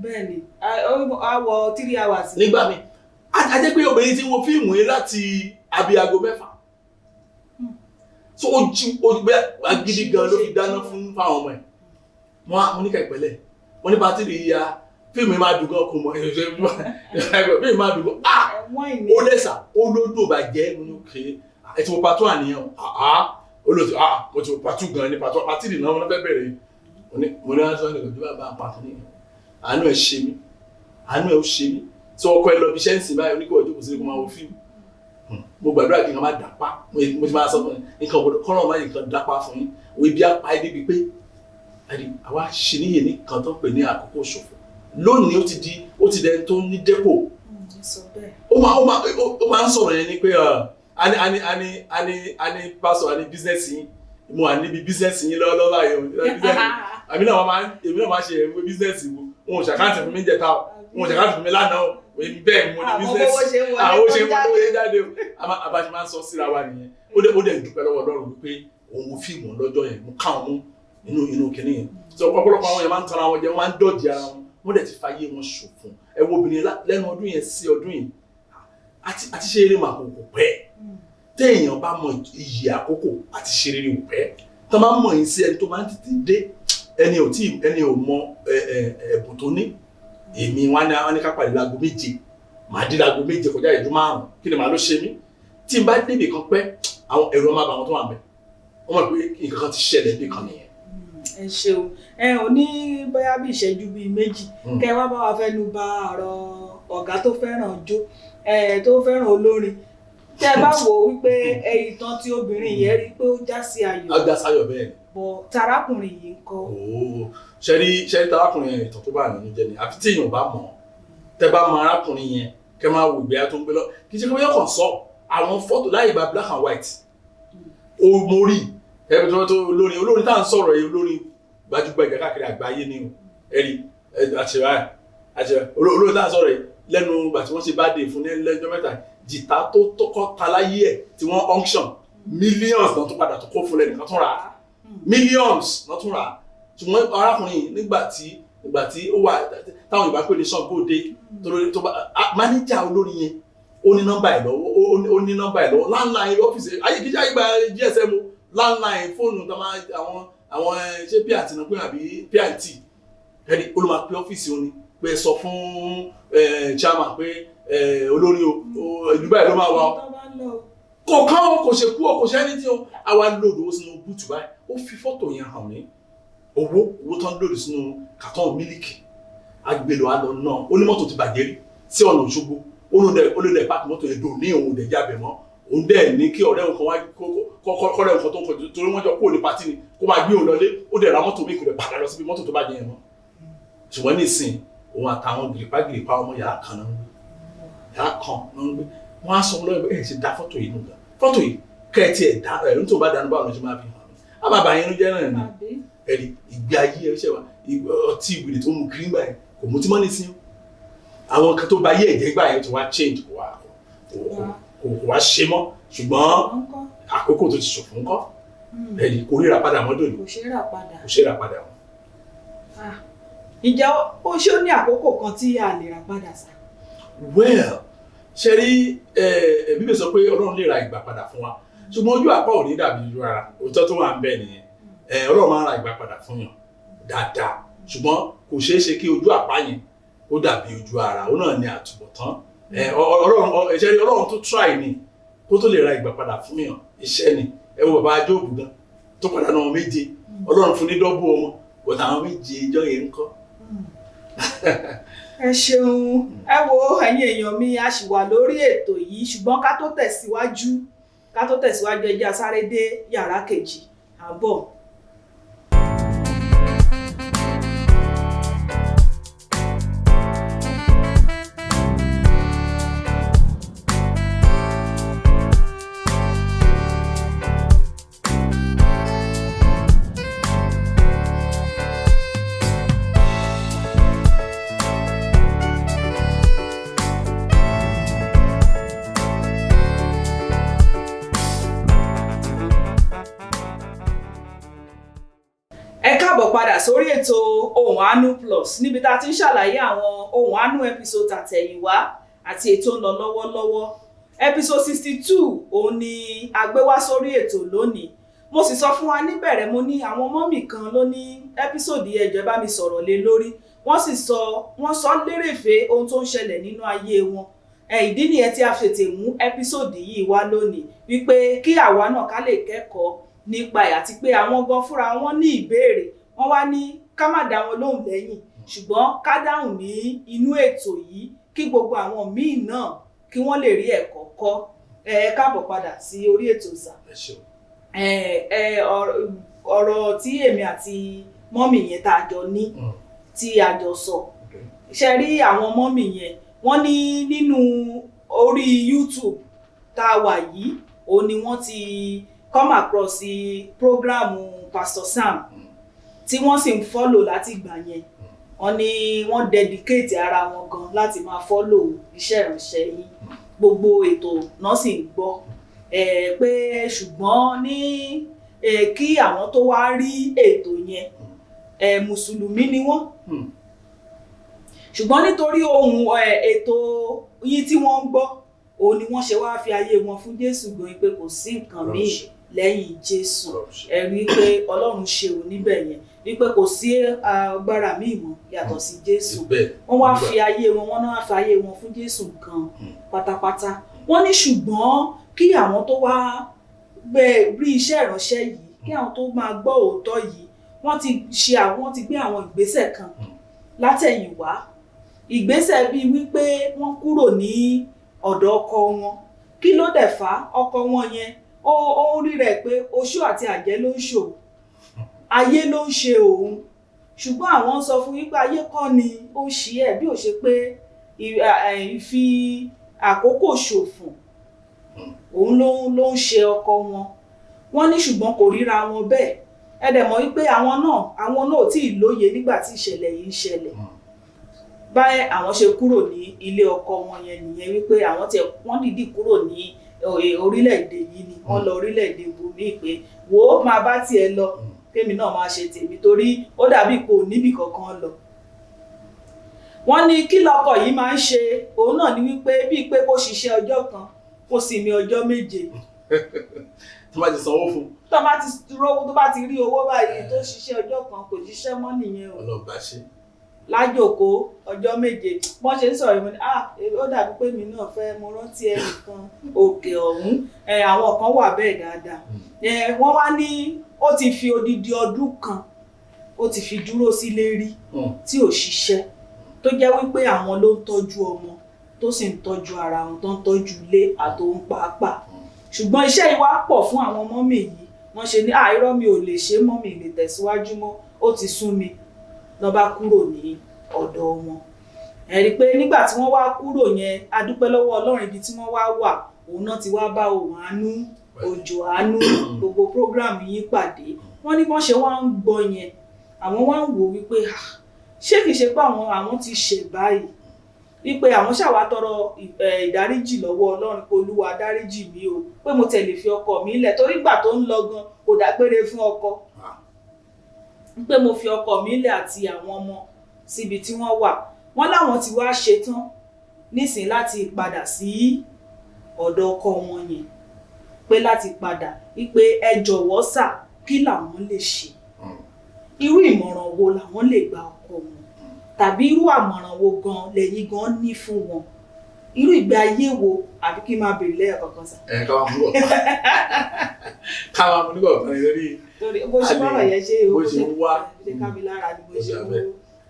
bẹ́ẹ̀ni a wọ 3 hours. nígbà mi a jẹ́ pé obìnrin ti wo fíìmù yìí láti abiyago 6 so ó gbé agídí gan ló fi dáná fún fáwọn ọmọ ẹ̀ mo ní ká ìpẹ́lẹ̀ mo ní pàtìrì ya fíìmù yìí máa dùn gan kò mọ fíìmù máa dùn gan ó lẹ́sà ó lódò bàjẹ́ mo ní òkè ẹ̀ tí mo pàtó àníyàn olóòtú mo ti pàtó gan ní pàtìrì náà wọn fẹ́ bẹ̀rẹ̀ mo ní aṣọ ẹnìkan tó bá bá pàtó nìyẹn àánú ẹ̀ ṣe mí tí ọkọ ẹ lọ bí iṣẹ́ ń sìn báyìí oníkó ọjọ́ kò sí ní kó máa wo fíìmù mo gbàdúrà kí n máa dàpá mo ti máa sọ fún nǹkan ọ̀gbọ̀dọ̀ kọ́nà máa nǹkan dàpá fún yín òwe bí apá ẹ débi pé àwa ṣe níyè ní kan tó ń pè ní àkókò ṣòfò lónìí ó ti dẹni tó ní dépò ó máa ń sọ̀rọ̀ yẹn ni pé a ní pásọ̀ a ní bísínẹ́sì yín mo wà níbi bísínẹ́sì yín lọ́wọ́ báyìí èmi náà máa ṣe ìwé bísínẹ́sì wo wọn ò ṣàkáǹtì fún mi jẹta wọn ò ṣàkáǹtì fún mi lánàá èmi bẹ́ẹ̀ mo ní bísínẹ́sì àwọn ó ṣe wọlé jáde abáṣe máa ń sọ síra wa nìyẹn ó dẹ̀ dúpẹ́ lọ́wọ́ Ọlọ́run wípé òun wo fíìmù lọ́jọ́ yẹn mo káwọn mú inú kìnìún yẹn tí ọ̀pọ̀lọpọ̀ àwọn yẹn máa ń tanra wọn jẹ wọ́n máa ń dọ̀dì ara wọn dẹ̀ ti fàyè wọn ṣòfò ẹ wo obìnrin lẹ́nu ọdún yẹn sí ọdún yìí àti ṣe eré màkò kò pẹ́ téèyàn bá mọ iyì àkókò àti ṣe rere òpẹ́ tó máa ń mọ̀ yín sí ẹni tó máa ń tètè dé ẹni ò mọ ẹ̀bùn tó ní èmi wọn ní ká pàdé láago 7 màá dé láago 7 kọjá ìdún 5 kí ni màá ló ṣe mí tí n bá débi kan pẹ́ àwọn ẹ̀rọ máa bá wọn tó wà bẹ̀ wọ́n mọ̀ pé nǹkan kan ti ṣẹlẹ̀ bí kan nìyẹn. ẹ ṣeun ò ní bóyá bí ìṣẹ́jú bíi 2 kẹ́ wá bá wa fẹ́nu bà ọ̀rọ̀ ọ̀gá tó fẹ́ràn jó tó fẹ́ràn olórin tẹ́ bá wò ó wípé ìtàn tí obìnrin yẹn rí pé ó já sí ayọ̀. ó já sáyọ̀ bẹ́ẹ̀ ni. bọ̀ tarákùnrin yìí ń kọ́. ṣẹ́rí tarákùnrin yẹn ìtàn tó bá nínú jẹ́ ni àfi tí èèyàn bá mọ̀ tẹ́ bá mọ arákùnrin yẹn kẹ́ máa wò ìgbéyà tó ń gbé lọ kì í ṣe pé yọkàn sọ àwọn fọ́tò láyé ìgbà black and white mo rí ẹbí tó olórin tá à ń sọ̀rọ̀ yìí olórin gbajúgbajà káàkiri àgbáyé ni o ẹ̀rí àṣẹwà olórin tá à ń sọ̀rọ̀ yìí lẹ́nu ìgbà tí wọ́n ṣe bá dé fún ní lẹ́jọ́ mẹ́ta jìtá tó kọ́ ta láyé ẹ̀ tí wọ́n auction millions náà tó padà tó kó fún lẹ́nìkan tún rà millions náà tún rà ṣùgbọ́n arákùnrin nígbà tí ó wà táwọn Yorùbá pè ní Ṣàngódé tó bá máníjà olórin yẹn ó ní nọ́mbà ẹ̀ lọ́wọ́ landline ọ́fíìsì ayé kìí ṣe gba GSM landline fóònù tó máa àwọn ṣé prt náà pé àbí prt ẹni ó ló máa pe ọ́fíìsì òní pé sọ fún chairman pé olórí ìlú báyìí ló máa wà kò kán kò ṣe kú kò ṣe ẹni tí ó àwa lòdù ó sínú búùtù báyìí ó fi fọ́tò yẹn hàn mí owó tán lòdù sínú kàtọ́n mílíkì agbèlò àlọ́ náà ó ní mọ́tò ti bàjẹ́ rí sí ọ̀nà Òṣogbo olùdẹ̀ pàtó mọ́tò yẹn dùn ní òun dẹ̀ jábẹ̀ mọ́ òun dẹ̀ ní kí ọ̀rẹ́ òun kan wá kọ́rẹ́ òun kan tó ń kọjú torí wọ́n jọ kúrò ní pátì ni kó máa gbé òun lọlé ó dẹ̀ ra mọ́tò mi kò dẹ̀ padà lọ síbi mọ́tò tó bàjẹ́ yẹn mọ́ ṣùgbọ́n nísìn òun àtàwọn gìrìpá ọmọ yàrá kan náà ń gbé wọ́n á sọ lọ́wọ́ ẹ̀ ṣe dá fọ́tò yìí nù gan fọ́tò yìí kẹ́ẹ̀tì ẹ̀ dá ẹ̀ nítorí bá dánú báwọn ṣe máa fi hàn mí àbàbà yẹn ló jẹ́ náà ni ẹ̀rí ìgbé ayé ẹ̀ ṣẹ̀wá ọtí ìwìrì tó mú kiri gbà yẹn kò mú tí mọ́ ní sí àwọn kan tó bá yé ẹ̀jẹ̀ gbà yẹn tó wá change kò wá ṣe mọ́ ṣùgbọ́n àkókò tó ti ṣòfò ńkọ́ ẹ̀rí kò ríra padà mọ́dọ̀ ni kò ṣe rà padà wọn. ǹjẹ́ ó ṣe ó ní àkókò kan tí a lè rà padà sá. well ṣe rí bíbélì sọ pé Ọlọ́run lè ra ìgbà padà fún wa ṣùgbọ́n ojú àpá ò ní dàbí ojú ara òótọ́ tó wà ń bẹ nìyẹn Ọlọ́run máa ń ra ìgbà padà fún yàn dáadáa ṣùgbọ́n kò ṣeé ṣe kí ojú àpá yẹn ó dàbí ojú ara òun náà ní àtúbọ̀tán Ọlọ́run tó try ni kó tó lè ra ìgbà padà fún yàn iṣẹ́ ni ẹ wo bàbá Jóòbù gan tó padà náà 7 Ọlọ́run fún ní dọ́bù ọmọ bọ̀dà àwọn 7 ìjọ yẹn ń kọ́. ẹ ṣeun ẹ wo ẹ̀yin èèyàn mi a ṣì wà lórí ètò yìí ṣùgbọ́n ká tó tẹ̀síwájú ẹ jẹ́ a sáré dé yàrá kejì àbọ̀. Padà sórí ètò Ohùn Àánú Plus níbi tá a ti ń ṣàlàyé àwọn Ohùn Àánú episode àtẹ̀yìnwá àti ètò ń lọ lọ́wọ́lọ́wọ́. Episode 62 òun ni a gbé wá sórí ètò lónìí. Mo sì sọ fún wa níbẹ̀rẹ̀ mo ní àwọn mọ́mì kan ló ní episode yẹn jẹ́ bá mi sọ̀rọ̀ lé lórí. Wọ́n sọ lérèfé ohun tó ń ṣẹlẹ̀ nínú ayé wọn. Ìdí nìyẹn tí a fètè mú episode yìí wá lónìí wípé kí àwa náà ká lè kẹ́kọ̀ọ́ nípa ẹ̀ àti pé àwọn gan fúnra wọn ní ìbéèrè wọ́n wá ní ká má dá wọn lóhùn lẹ́yìn ṣùgbọ́n ká dáhùn ní inú ètò yìí kí gbogbo àwọn míì náà kí wọ́n lè rí ẹ̀kọ́ kọ́ káàbọ̀ padà sí orí ètò ìsà. ọ̀rọ̀ tí èmi àti mọ́mì yẹn tá a jọ ní tí a jọ sọ ṣe rí àwọn mọ́mì yẹn wọ́n ní nínú orí YouTube tá a wà yìí òun ni wọ́n ti come across program Pastor Sam tí wọ́n sì ń follow láti ìgbà yẹn wọ́n ní wọ́n dedicate ara wọn gan láti máa follow iṣẹ́ ìránṣẹ́ yìí gbogbo ètò náà sì ń gbọ́ pé ṣùgbọ́n ní kí àwọn tó wá rí ètò yẹn mùsùlùmí ni wọ́n ṣùgbọ́n nítorí ohun ètò yìí tí wọ́n ń gbọ́ òun ni wọ́n ṣe wá fi ayé wọn fún Jésù gan pé kò sí nǹkan míì lẹ́yìn Jésù. Ẹ rí pé Ọlọ́run ṣe ò níbẹ̀ yẹn wípé kò sí agbára míì mọ́ yàtọ̀ sí Jésù. Wọ́n wá fi ayé wọn, wọ́n náà fi ayé wọn fún Jésù gan pátápátá. Wọ́n ní ṣùgbọ́n kí àwọn tó wá rí iṣẹ́ ìránṣẹ́ yìí, kí àwọn tó máa gbọ́ òótọ́ yìí, wọ́n ti gbé àwọn ìgbésẹ̀ kan látẹ̀yìnwá. Ìgbésẹ̀ bíi wípé wọ́n kúrò ní ọ̀dọ̀ ọkọ wọn. Kí ló dẹ̀ fà á? Ọkọ wọn yẹn ó rí rẹ̀ pé oṣó àti àjẹ́ ló ń ṣòwò, ayé ló ń ṣe òun. Ṣùgbọ́n àwọn sọ fún wípé ayé kọ́ ni ó ń ṣe ẹ̀, bí ó ṣe pé ìfi àkókò ṣòfò òun ló ń ṣe ọkọ wọn. Wọ́n ní ṣùgbọ́n kò ríra wọn bẹ́ẹ̀. Ẹ dẹ̀ mọ̀ wípé àwọn náà ò tí ì lóye nígbà tí ìṣẹ̀lẹ̀ yìí ń ṣẹlẹ̀. Báyẹ̀ àwọn ṣe kúrò ní ilé ọkọ wọn yẹn nìyẹn, wípé wọ́n dìídì kúrò ní orílẹ̀-èdè yìí ni wọ́n lọ orílẹ̀-èdè ibòmíì pé wò ó máa bá tiẹ̀ lọ kémi náà máa ṣe tèmi, torí ó dàbí kò níbì kankan lọ. Wọ́n ní kí lọkọ yìí máa ń ṣe, òun náà ni wípé bíi pé kó ṣiṣẹ́ ọjọ́ kan kó sinmi ọjọ́ 7. tó bá ti sanwó fún, tó bá ti rí owó báyìí tó ṣiṣẹ́ ọjọ́ kan kò ṣiṣẹ́ mọ́ nìyẹn o. ọlọ́gbà ṣe lájòkó ọjọ́ 7. Wọ́n ṣe ń sọ̀rọ̀ ìmọ̀ ní ó dàbí pé mi náà fẹ́ mo rántí ẹnìkan òkè ọ̀hún. Àwọn kan wà bẹ́ẹ̀ dáadáa. Wọ́n wá ní ó ti fi odidi ọdún kan ó ti fi dúró sílé rí tí ò ṣiṣẹ́, tó jẹ́ wípé àwọn ló ń tọ́jú ọmọ tó sì ń tọ́jú ara wọn, tó ń tọ́jú ilé àtòun pàápàá. Ṣùgbọ́n iṣẹ́ yìí wá pọ̀ fún àwọn mọ́mì yìí. Wọ́n ṣe ní irọ́ mi ò lè ṣe mọ́, mi lè tẹ̀síwájú mọ́, ó ti sún mi. Lọ bá kúrò ní ọ̀dọ̀ wọn. Ẹ rí pé nígbà tí wọ́n wá kúrò yẹn, a dúpẹ́ lọ́wọ́ Ọlọ́run ibi tí wọ́n wá wà, òun náà ti wá bá òun àánú, òjò àánú, gbogbo prógráàmù yìí pàdé. Wọ́n ní wọ́n ṣe wá ń gbọ́ yẹn, àwọn wá ń wò wípé ṣé kìí ṣe pé àwọn ti ṣe báyìí, wípé àwọn ṣàwá tọrọ ìdáríjì lọ́wọ́ Ọlọ́run pé Olúwa dáríjì mi o, pé mo tẹ̀lé fi ọkọ mi lẹ̀, torí ìgbà tó ń lọ gan kò dágbére fún ọkọ, pé mo fi ọkọ mi lẹ̀ àti àwọn ọmọ síbi tí wọ́n wà. Wọ́n láwọn ti wá ṣetán nísìn láti padà sí ọ̀dọ̀ ọkọ wọn yẹn, pé láti padà wípé ẹ jọ̀wọ́ sà, kí làwọn lè ṣe, irú ìmọ̀ràn wo làwọn lè gba ọkọ wọn, tàbí irú àmọ̀ràn wo gan lẹ́yìn gan ní fún wọn, irú ìgbé ayé wo, àbí kí n máa bèrè lẹ́yọ̀ kankan sà. káwa mú nígbà kan lórí torí bó ṣe bọ́rọ̀ yẹn ṣe bó ṣe ń wá ṣe ká mi lára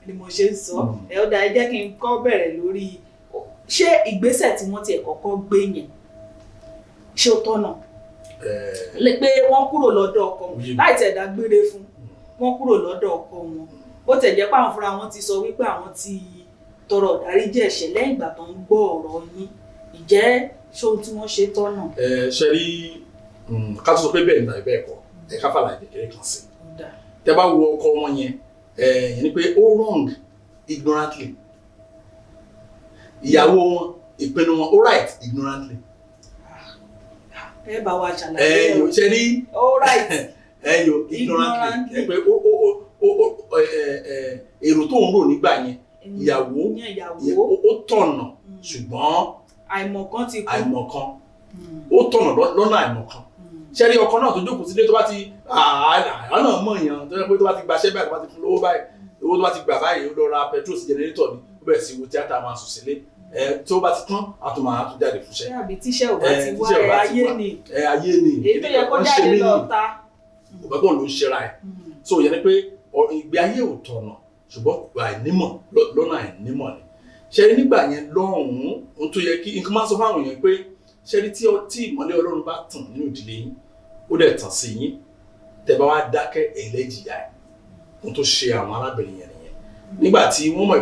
ni mo ṣe ń sọ. Ó dáa, ẹ jẹ́ kí n kọ́ bẹ̀rẹ̀ lórí ṣé ìgbésẹ̀ tí wọ́n ti kọ́kọ́ gbé yẹn ṣé ó tọ́nà, lè pé wọ́n kúrò lọ́dọ̀ ọkọ wọn láì tẹ̀ dágbére fún, wọ́n kúrò lọ́dọ̀ ọkọ wọn, bó tẹ̀ jẹ́ pé àwọn fúnra wọn ti sọ wípé àwọn ti tọrọ ìdáríjì ẹ̀ṣẹ̀ lẹ́yìn ìgbà tó ń gbọ́ ọ̀rọ̀ yín. Ìjẹ́ ṣé ohun tí wọ́n ṣe tọ́nà? ṣe rí ká tó sọ pé bẹ́ẹ̀ náà bẹ́ẹ̀ kọ́ ẹ ká fàlàyé kékeré kan sí. Tẹ́ bá wo ọkọ wọn yẹn yẹn ni pé ó wrong ignorantly, ìyàwó wọn ìpinnu wọn ó right ignorantly. Ẹ bá wa ṣàlàyé ṣe rí ó right ignorantly pé èrò tó ń rò nígbà yẹn ìyàwó ó tọ̀nà, ṣùgbọ́n àìmọ̀kan ó tọ̀nà lọ́nà àìmọ̀kan. Ṣé rí ọkọ náà tó jókòó sílé tó bá ti àánà mọ̀ èèyàn tó yẹ pé tó bá ti gbaṣẹ́ báyìí, tó bá ti fún lówó báyìí, owó tó bá ti gbà báyìí ó lọ ra petrol sí jẹnẹrétọ̀ ni ó bẹ̀rẹ̀ sí wo tíátà máa sùn sílé, tí ó bá ti tán àtùmọ̀ àtúnjáde fúnṣẹ́. Àbí tíṣẹ́ ò bá ti wá ayé ni èyí tó yẹ kó jáde lọ ta ògbẹ́gbọ̀n ló ń ṣera ẹ̀. So yẹn ni pé ìgbé ayé ò tọ̀nà, ṣùgbọ́n àìnímọ̀ lọ́nà àìnímọ̀ ni. Ṣé rí nígbà yẹn lọ́hùn-ún tó yẹ kí nǹkan máa sọ fáwọn èèyàn pé ṣé rí tí ìmọ́lẹ̀ Ọlọ́run bá tàn nínú ìdílé yín ó dẹ̀ tàn sí yín, tẹ́ bá wá dákẹ́ èyí lẹ́jìyà ẹ̀. Ohun tó ṣe àwọn arábìnrin yẹn nìyẹn nígbà tí wọ́n mọ̀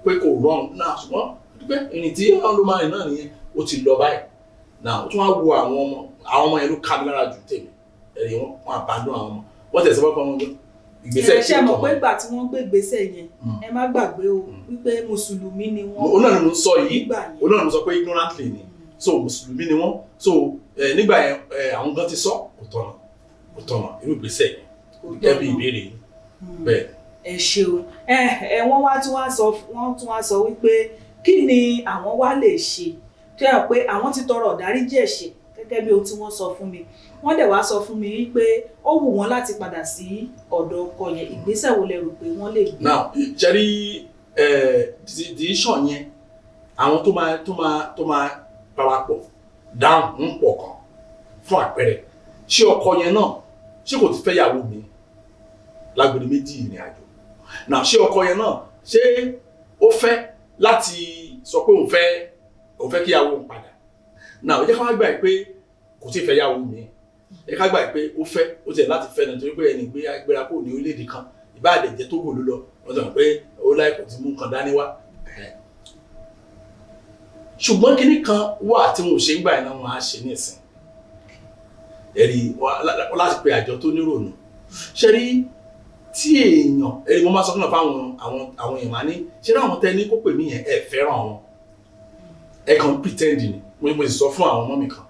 pé kò rọrùn náà, ṣùgbọ́n pé ìrìn tí wọ́n ló máa rìn náà nìyẹn, ó ti lọ báyìí náà. Ó tún wá wo àwọn ọmọ yẹn ló ká mi lára jù tèmi, ẹ̀rí wọn àbádùn àwọn ọmọ wọ́n tẹ̀sí fọ́pọ́ wọn gan. Ìgbésẹ̀ ṣe mọ̀ pé ìgbà tí wọ́n gbé ìgbésẹ̀ yẹn ẹ má gbàgbé o wípé mùsùlùmí ni wọ́n. Òun náà ni mo sọ yìí, òun náà ni mo sọ pé ignorantly ni, so mùsùlùmí ni wọ́n, so nígbà yẹn àwọn gan ti sọ kò tọ̀nà irú ìgbésẹ̀ yẹn gẹ́gẹ́ bí ìbéèrè yìí bẹ́ẹ̀. Ẹ ṣeun. Wọ́n tún wá sọ wípé kí ni àwọn wá lè ṣe tó yà pé àwọn ti tọrọ ìdáríjì ẹ̀ṣẹ̀ gẹ́gẹ́ bí ohun tí wọ́n sọ fún mi wọ́n dẹ̀ wá sọ fún mi wípé ó wù wọ́n láti padà sí ọ̀dọ̀ ọkọ yẹn ìgbésẹ̀ wo lẹ rò pé wọ́n lè gbé. now jẹ́rí decision yẹn àwọn tó máa parapọ̀ dáhùn ń pọ̀ kan fún àpẹẹrẹ ṣé ọkọ yẹn náà ṣé kò ti fẹ́ yàwó mi lágbèrè méjì ìrìn àjò now ṣé ọkọ yẹn náà ṣé ó fẹ́ láti sọ pé òun fẹ́ kí yàwó òun padà now ẹ jẹ́ ká wá gbà pé kò tí ì fẹ́ yàwó mi ẹ ká gbà pé ó fẹ́ ó tiẹ̀ láti fẹ́ nítorí pé ẹni gbéra kò ní orílẹ̀-èdè kan ìbáàdẹ̀ jẹ́ Tógò ló lọ wọ́n sọ pé ó láìpẹ́ tí mú nǹkan dání wá ṣùgbọ́n kinní kan wà tí mo ṣe ń gbà iná wọn á ṣe ní ìsìn ẹ̀rí láti pe àjọ tó nírònú ṣe rí tí èèyàn ẹ̀rí mo máa sọ fún àwọn èèyàn máa ní ṣe rí àwọn tẹ́ ní kó pè mí yẹn ẹ fẹ́ràn wọn ẹ kàn pretend ni mo sì sọ fún àwọn ọmọ mi kan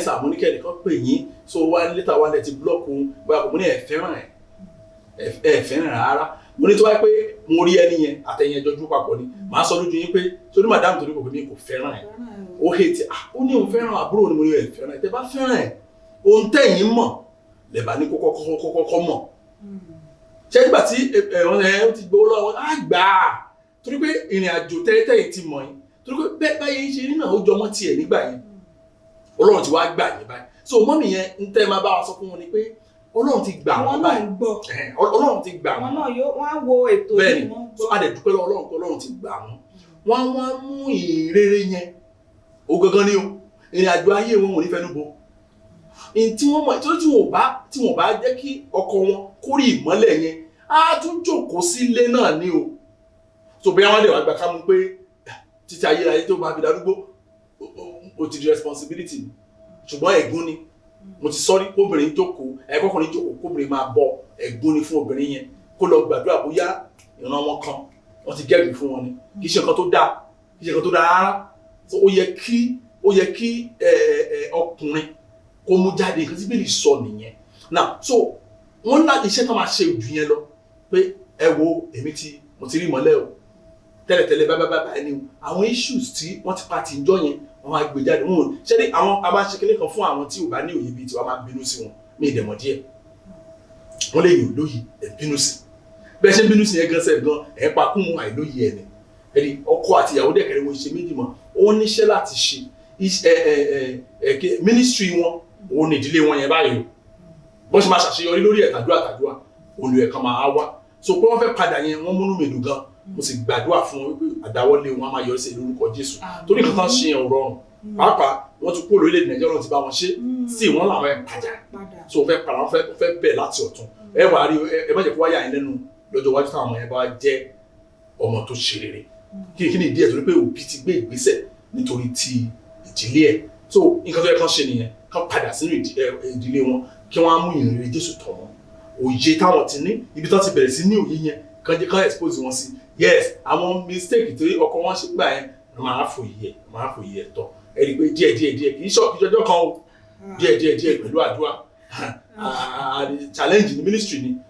sàmúnikẹ́ nìkan pè yín so wá létà wá lẹ ti blọ́ọ̀kù bóyá kò mú ní ẹ fẹ́ràn rárá mo ní tó wáyé pé mo rí ẹni yẹn àtẹ̀yìn ẹjọ́ dúró papọ̀ ni màá sọ lójú yín pé torí madam torí kò mi kò fẹ́ràn ẹ̀ ó hate ó ní òun fẹ́ràn àbúrò ni mo ní ẹ̀ fẹ́ràn ẹ̀ tẹ́ bá fẹ́ràn ẹ̀ ohun tẹ̀yìn mọ̀ lẹ́bàá ní kọ́kọ́ mọ̀ ṣé nígbà tí ẹ̀wọ̀n ẹ̀ ó ti gbowó lọ́wọ́ á gbà á torí pé ìrìn àjò tẹ́yìn ti mọ̀ yín torí pé báyìí ṣe rí náà ó jọmọ́ tiẹ̀ nígbà yẹn Ọlọ́run ti wá gbà yín báyìí so mọ́mì yẹn ń tẹ́ máa bá wa sọ fún wọn ni pé Ọlọ́run ti gbà wọ́n báyìí Ọlọ́run ti gbà wọ́n wọn náà wọ́n á wo ètò yìí wọ́n gbọ́ a dẹ̀ dúpẹ́ lọ́wọ́ Ọlọ́run ti gbà wọ́n wá mú ìrere yẹn ó gangan ni o ìrìn àjò ayé wọn ò ní fẹnu bo tí wọ́n mọ̀ tí wọ́n bá jẹ́ kí ọkọ wọn kórì ìmọ́lẹ̀ yẹn á tún jókòó sílé náà ni o so bí wọ́n lè wá gbà ká mú pé títí ayérayé tó máa fi darúgbó ó ti di responsibility ni ṣùgbọ́n ẹ̀gún ni mo ti sọ́rí kóbìnrin jókòó ẹ̀kọ́kùnrin jókòó kóbìnrin máa bọ ẹ̀gún ni fún obìnrin yẹn kó lọ gbàdúrà bóyá ìran wọn kan wọ́n ti gẹ́gùn fún wọn ni kì í ṣe nǹkan tó dáa rárá so ó yẹ kí ọkùnrin kó mú jáde nǹkan tí bẹ́ẹ̀ lè sọ nìyẹn now so wọ́n ná iṣẹ́ tó máa ṣe jù yẹn lọ pé ẹ wo mo ti rí ìmọ́lẹ̀ o tẹ́lẹ̀tẹ́lẹ̀ bá ẹni àwọn issues tí wọ́n ti pa ti ń jọ yẹn wọ́n máa gbé jáde wọn ṣé ní àwọn abáṣekélé kan fún àwọn tí ò bá ní òye bíi tiwa máa bínú sí wọn ní ìdẹ̀mọ̀ díẹ̀ wọ́n lè yàn lóye ẹ̀ bínú sí bẹ́ẹ̀ ṣe ń bínú sí yẹn gan sẹ́ẹ̀ gan ẹ̀ pa kún àìlóye ẹ̀ ni ẹni ọkọ àti ìyàwó dẹ̀kẹ̀rẹ̀ wọn ṣe méjì mọ́ wọ́n níṣẹ́ láti ṣe ministry wọn òun ní ìdílé wọn yẹn báyìí o bọ́n ṣe máa ṣàṣeyọrí lórí ẹ̀ tàdúrà olú ẹ̀ kan máa wá so pé wọ́n fẹ́ padà yẹn wọ́n múnú mi dùn gan mo sì gbàdúrà fún wọn wípé àdáwọ́lé wọn á máa yọrí sí lórúkọ Jésù torí nǹkan kan ṣe yẹn rọrùn pàápàá wọ́n ti kó lórílẹ̀-èdè Nàìjíríà wọn ti bá wọn ṣe sí wọn làwọn ẹ̀ padà so fẹ́ padà wọ́n fẹ́ bẹ̀ láti ọ̀tún ẹ wà á rí ẹ má jẹ́ kó wáyà yín lẹ́nu lọ́jọ́ iwájú táwọn ọmọ yẹn bá jẹ́ ọmọ tó ṣe rere kí ni ìdí ẹ̀ torí pé òbí ti gbé ìgbésẹ̀ nítorí ti ìdílé ẹ̀ so nǹkan tó yẹ kán ṣe nìyẹn kán padà sínú ìdílé wọn kí wọ́n á mú ìrere Jésù tọ̀ wọ́n òye táwọn ti ní ibi tó ti bẹ̀rẹ̀ sí ní òye yẹn kán expose wọn sí yes àwọn mistake tí ọkọ wọn ṣe gbà yẹn máa fòye ẹ̀ tọ̀ ẹ rí i pé díẹ̀ kì í ṣọjọ́ kan o díẹ̀ pẹ̀lú àdúrà challenge ní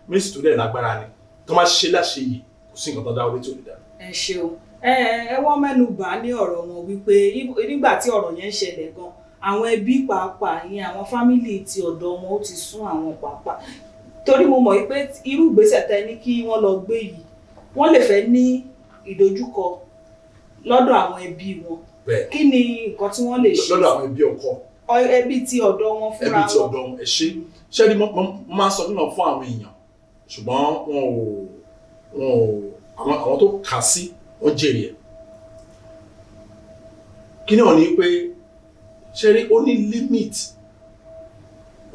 ministry tó dẹ̀ lágbára ni tó máa ṣe láṣẹ yìí kò sí nǹkan tó dá orí tó lè dá. ẹ ṣeun ẹ wọ́n mẹ́nu bà ní ọ̀rọ̀ wọn wípé nígbà tí ọ̀rọ̀ yẹn ń ṣẹlẹ̀ gan àwọn ẹbí pàápàá ìyẹn àwọn fámìlì ti ọ̀dọ̀ wọn ó ti sún àwọn pàápàá torí mo mọ̀ pé irú ìgbésẹ̀ tẹ́ ní kí wọ́n lọ gbé yìí wọ́n lè fẹ́ ní ìdojúkọ lọ́dọ̀ àwọn ẹbí wọn kí ni nǹkan tí wọ́n lè ṣe lọ́dọ̀ àwọn ẹbí ọkọ ẹbí ti ọ̀dọ̀ wọn fúnra wọn ẹbí ti ọ̀dọ̀ wọn ẹ ṣé ni mo máa sọ nínú fún àwọn èèyàn ṣùgbọ́n àwọn tó kà sí wọ́n jèrè ẹ̀ kí ni wọ́n ní pé ṣé rí ó ní limit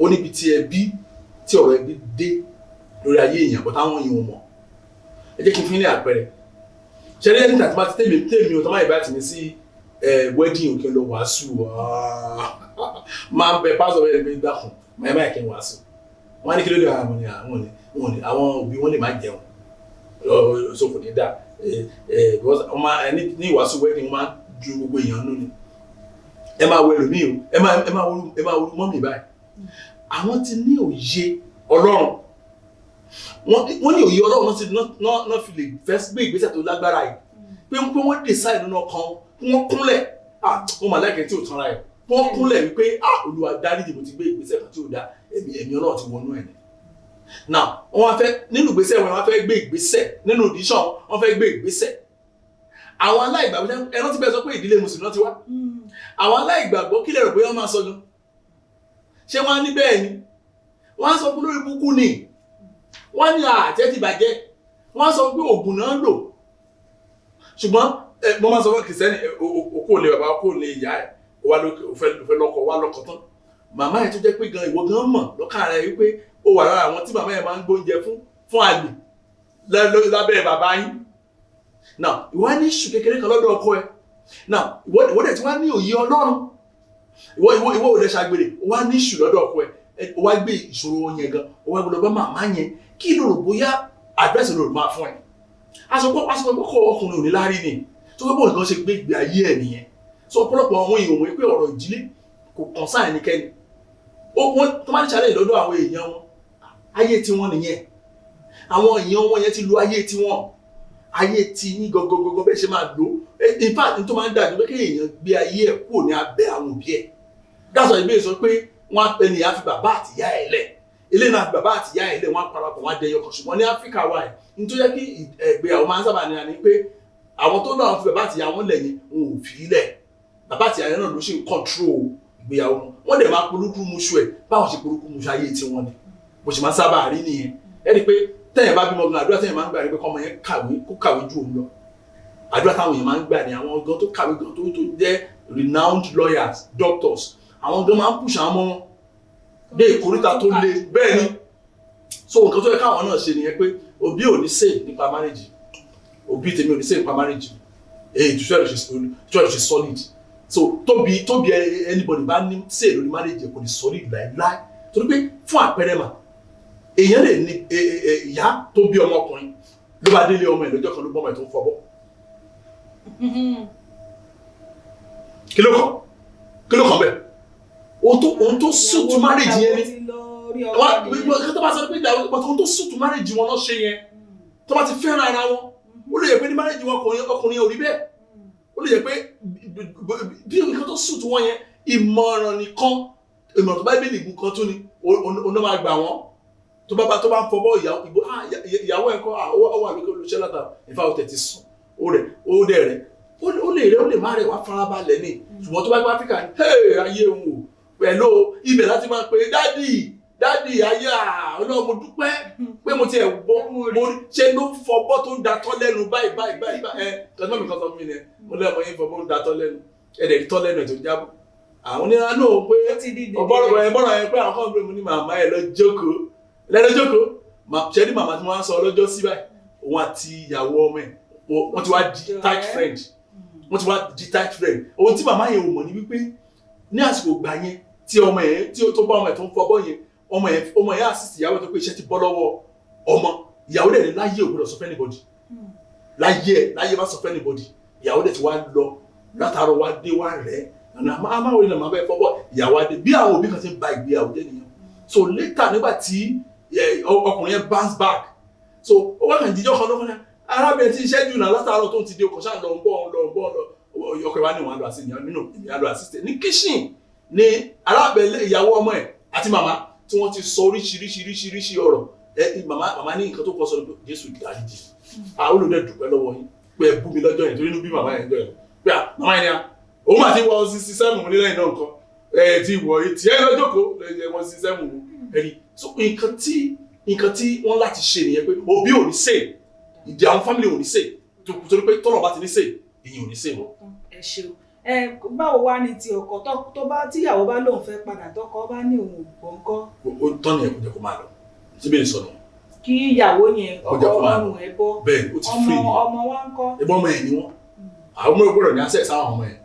ó níbi tí ẹbí tí ọ̀rọ̀ ẹbí dé lórí ayé èèyàn bọ́ táwọn yìí wọ́n mọ̀ ẹ jẹ́ kí n fi ní àpẹẹrẹ ṣe rí ẹni tàbí tí tèmi ò tán máa ìbá tìmí sí wedding òkè lọ wàásù máa ń bẹ pásọ̀ bẹ́ẹ̀ ní dákun máa máa kí n wàásù wọ́n á ní kí ló dé àwọn òbí wọn lè má jẹun sókò ní dá ní ìwàásù wedding wọ́n máa ju gbogbo èèyàn nù ni ẹ máa wọ ẹlòmíì o ẹ máa wọ mọ́mì báyìí àwọn ti ní òye Ọlọ́run wọ́n ní òye Ọlọ́run náà fi lè fẹ́ gbé ìgbésẹ̀ tó lágbára yìí pé wọ́n decide nínú ọkàn wọ́n kúnlẹ̀ wọ́n máa láìkẹ́ tí ò tanra ẹ̀ wọ́n kúnlẹ̀ wípé Olúwa dáríjì mo ti gbé ìgbésẹ̀ kan tí ò dá ẹ̀mí Ọlọ́run ti wọnú ẹ̀ ni. Now wọ́n wá fẹ́ nínú ìgbésẹ̀ wọn wọ́n fẹ́ gbé ìgbésẹ̀ nínú audition wọ́n fẹ́ gbé ìgbésẹ̀. Àwọn aláìgbàgbọ́ ẹran ti bẹ́ẹ̀ sọ pé ìdílé mùsùlùmí náà ti wá. Àwọn aláìgbàgbọ́ kílẹ̀ rẹ̀ bóyá wọ́n máa sọ gan. Ṣé wọ́n á ní bẹ́ẹ̀ ni? Wọ́n á sọ pé lórí búkú ni. Wọ́n ní àjẹ́ ti bàjẹ́. Wọ́n á sọ pé ògùn náà ń lò. Ṣùgbọ́n mo máa sọ fún kìrìsìtẹ́nì okó lè bàbá okó lè ìyá ẹ̀ wá fẹ́ lọ́kọ wá lọ́kọ tán. Màmá ẹ̀ tó jẹ́ pé gan ìwọ gan mọ̀ lọ́kàn rẹ̀ wípé ó wà lára àwọn tí màmá ẹ̀ máa ń gbóúnjẹ fún àlè lábẹ́ bàbá yín. Now ìwọ ní ìṣù kékeré kan lọ́dọ̀ ọkọ ẹ̀. Now ìwọ dẹ̀ tí wọ́n ní òye Ọlọ́run. Ìwọ ò lè ṣàgbèrè wọ́n ní ìṣù lọ́dọ̀ ọkọ ẹ̀. Ó wá gbé ìṣòro yẹn gan ó wá gbọ́dọ̀ bá màmá yẹn kí ló rò bóyá àdírẹ́sì ló rò máa fún ẹ. Aṣọ pé kọ́ ọkùnrin ò ní láárí ni tó gbé bóun kan ṣe gbé ìgbé ayé ẹ̀ nìyẹn. So ọ̀pọ̀lọpọ̀ àwọn èèyàn wọ́n pé ọ̀rọ̀ ìdílé kò kàn sáà ẹnikẹ́ni. Wọ́n tó máa ń ṣàlẹ̀ lọ́dọ̀ àwọn èèyàn wọn ayé tiwọn nìyẹn. Àwọn èèyàn wọn yẹn ti lo ayé tiwọn. Ayé ti ní gọgọgọgọ bẹ́ẹ̀ ṣe máa lò. In fact tó máa ń dàbí pé kí èèyàn gbé ayé ẹ̀ kúrò ní abẹ́ àwọn òbí ẹ̀. Dáṣọ ìbéèrè sọ pé wọ́n á pẹ́ ní àfi bàbá àtìyá ẹ̀ lẹ̀. Ilé náà fi bàbá àtìyá ẹ̀ lẹ̀ wọ́n á parapọ̀ wọ́n á dẹyọ kan ṣùgbọ́n ní Áfíríkà wa ẹ̀ nítorí kí ìgbéyàwó máa ń sábà nira ni pé àwọn tó náà fi bàbá àtìyá wọn lẹ̀ yẹn wọn ò fi lẹ̀. Bàbá àtìyá náà ló ṣe ń control ìgbéyàwó wọn dẹ̀ máa polúkú muṣu ẹ̀ báwọn ṣe polúkú muṣu ayé tiwọn ni bó ṣe máa sábà rí nìyẹn. Ẹ rí i pé tẹ́yìn bá bímọ gan àdúrà tẹ́yìn máa ń gbà ní pé kọ́mọ yẹn kàwé ju òun lọ. Àdúrà táwọn èèyàn máa ń gbà ní àwọn gan tó kàwé gan tó jẹ́ renowned lawyers doctors àwọn gan máa ń push àwọn ọmọ wọn dé ìkórìtà tó le bẹ́ẹ̀ ni. So nǹkan tó yẹ káwọn náà ṣe nìyẹn pé òbí ò ní say nípa marriage òbí tèmi ò ní say nípa marriage èyí tó ṣe ṣe solid. So tóbi anybody bá ní say lórí marriage kò ní solid láìláì torí pé fún àpẹẹrẹ mà èèyàn lè ní ìyá tó bí ọmọkùnrin ló bá délé ọmọ ẹ̀ lọ́jọ́ kan ló bọ́ ọmọ ẹ̀ tó ń fọbọ́. Kí ló kàn bẹ́ẹ̀? Ohun tó suit marriage yẹn ni wọ́n tó bá sọ pé ohun tó suit marriage wọn náà ṣe yẹn tó bá ti fẹ́ràn ara wọn ó lè yẹ pé ní marriage wọn ọkùnrin ò rí bẹ́ẹ̀ ó lè yẹ pé bí nǹkan tó suit wọn yẹn ìmọ̀ràn tó bá bí nìkan kan tún ni oná máa gbà wọ́n tó bá ń fọbọ́ ìyàwó ẹ̀kọ́ ó wà lókè olùṣẹ́ látà ìfà òtẹ̀ ti sùn ó lè má rẹ̀ wá farabalẹ̀ ní ṣùgbọ́n tó bá gbé Áfíríkà ní ayé òun ò pẹ̀lú ibẹ̀ láti máa pe dádì ayé Ọlọ́run mo dúpẹ́ pé mo ti ẹ̀ bọ́ mo ṣe ló fọbọ́ tó ń datọ́ lẹ́nu báyìí tọ́jú mi kan sọ fún mi ni mo lẹ́mọ̀ yín fọbọ́ ń datọ́ lẹ́nu ẹ̀dẹ̀ rí tọ́ lẹ́nu ẹ̀ tó jábọ̀ àwọn oníranà náà pé ọ̀bọ̀rọ̀ yẹn pé àwọn kan gbé mu ní màmá ẹ̀ lọ jókòó ṣe ní màmá tí wọ́n á sọ ọlọ́jọ́ sí báyìí òun àti ìyàwó ọmọ ẹ̀ wọ́n ti wá di tight friend ohun tí màmá yẹn ò mọ̀ ní wípé ní àsìkò gbà yẹn tí ọmọ yẹn tí ó tó bá ọmọ ẹ̀ tó ń fọbọ́ yẹn ọmọ yẹn assist ìyàwó tó pé iṣẹ́ ti bọ́ lọ́wọ́ ọmọ ìyàwó dẹ̀ ní láyé ò gbọ́dọ̀ sọ fẹ́ anybody láyé má sọ fẹ́ anybody ìyàwó dẹ̀ ti wá lọ látàárọ̀ wá dé wá rẹ̀ amáwò ní màmá bẹ́ẹ̀ fọwọ́ ìyàwó adé bí àwọn òbí kan ti ń ba ìgbéyàwó jẹ́ nìyẹn so later nígbà tí ọkùnrin yẹn bounce back so ó wá kàn jíjọ́ kan lọ́kàn náà arábìnrin tí iṣẹ́ jù náà látàárọ̀ tó ń ti di ọkọ̀ ṣáà lọ ń bọ̀ ọkọ̀ ìwà ni wọ́n á lọ assist nínú ìyá lọ assist ní kitchen ní arábìnrin ìyàwó ọmọ ẹ̀ àti màmá tí wọ́n ti sọ oríṣiríṣi ọ̀rọ̀ màmá ní nǹkan tó kọ́ sọ pé Jésù dáríjì àwọn olùdẹ dùpẹ́ lọ́wọ́ yín pé ẹ bú mi lọ́jọ́ yẹn torí inú bí màmá yẹn jọ yẹn pé màmá yẹn ni òun àti wọ 67 mú nílẹ̀ náà nǹkan ti wọ etí ẹ lọ́jọ́kọ́ lẹ́yìn wọn 67 mú ẹ̀rí so nǹkan tí wọ́n láti ṣe nìyẹn pé òbí ò ní sè ìdí àwọn fámìlì ò ní sè torí pé tọ́lọ̀ bá ti ní sè èyí ò ní sè mọ́. ẹ ṣeun báwo wá ní ti ọkọ tó bá tíyàwó bá lóun fẹ́ padà tọkọ bá ní òun gbọǹkọ. ó tọ́ni ẹ̀ kò jẹ́ kó máa lọ síbi ìsọ nìyẹn. kí ìyàwó yẹn ọkọ ọrùn ẹ bọ bẹ́ẹ̀ ó ti free ni ọmọ wa ń kọ́. ẹ̀gbọ́n ọmọ ẹ̀ ni wọ́n àwọn ọmọ gbọ́dọ̀ ní access àwọn ọmọ ẹ̀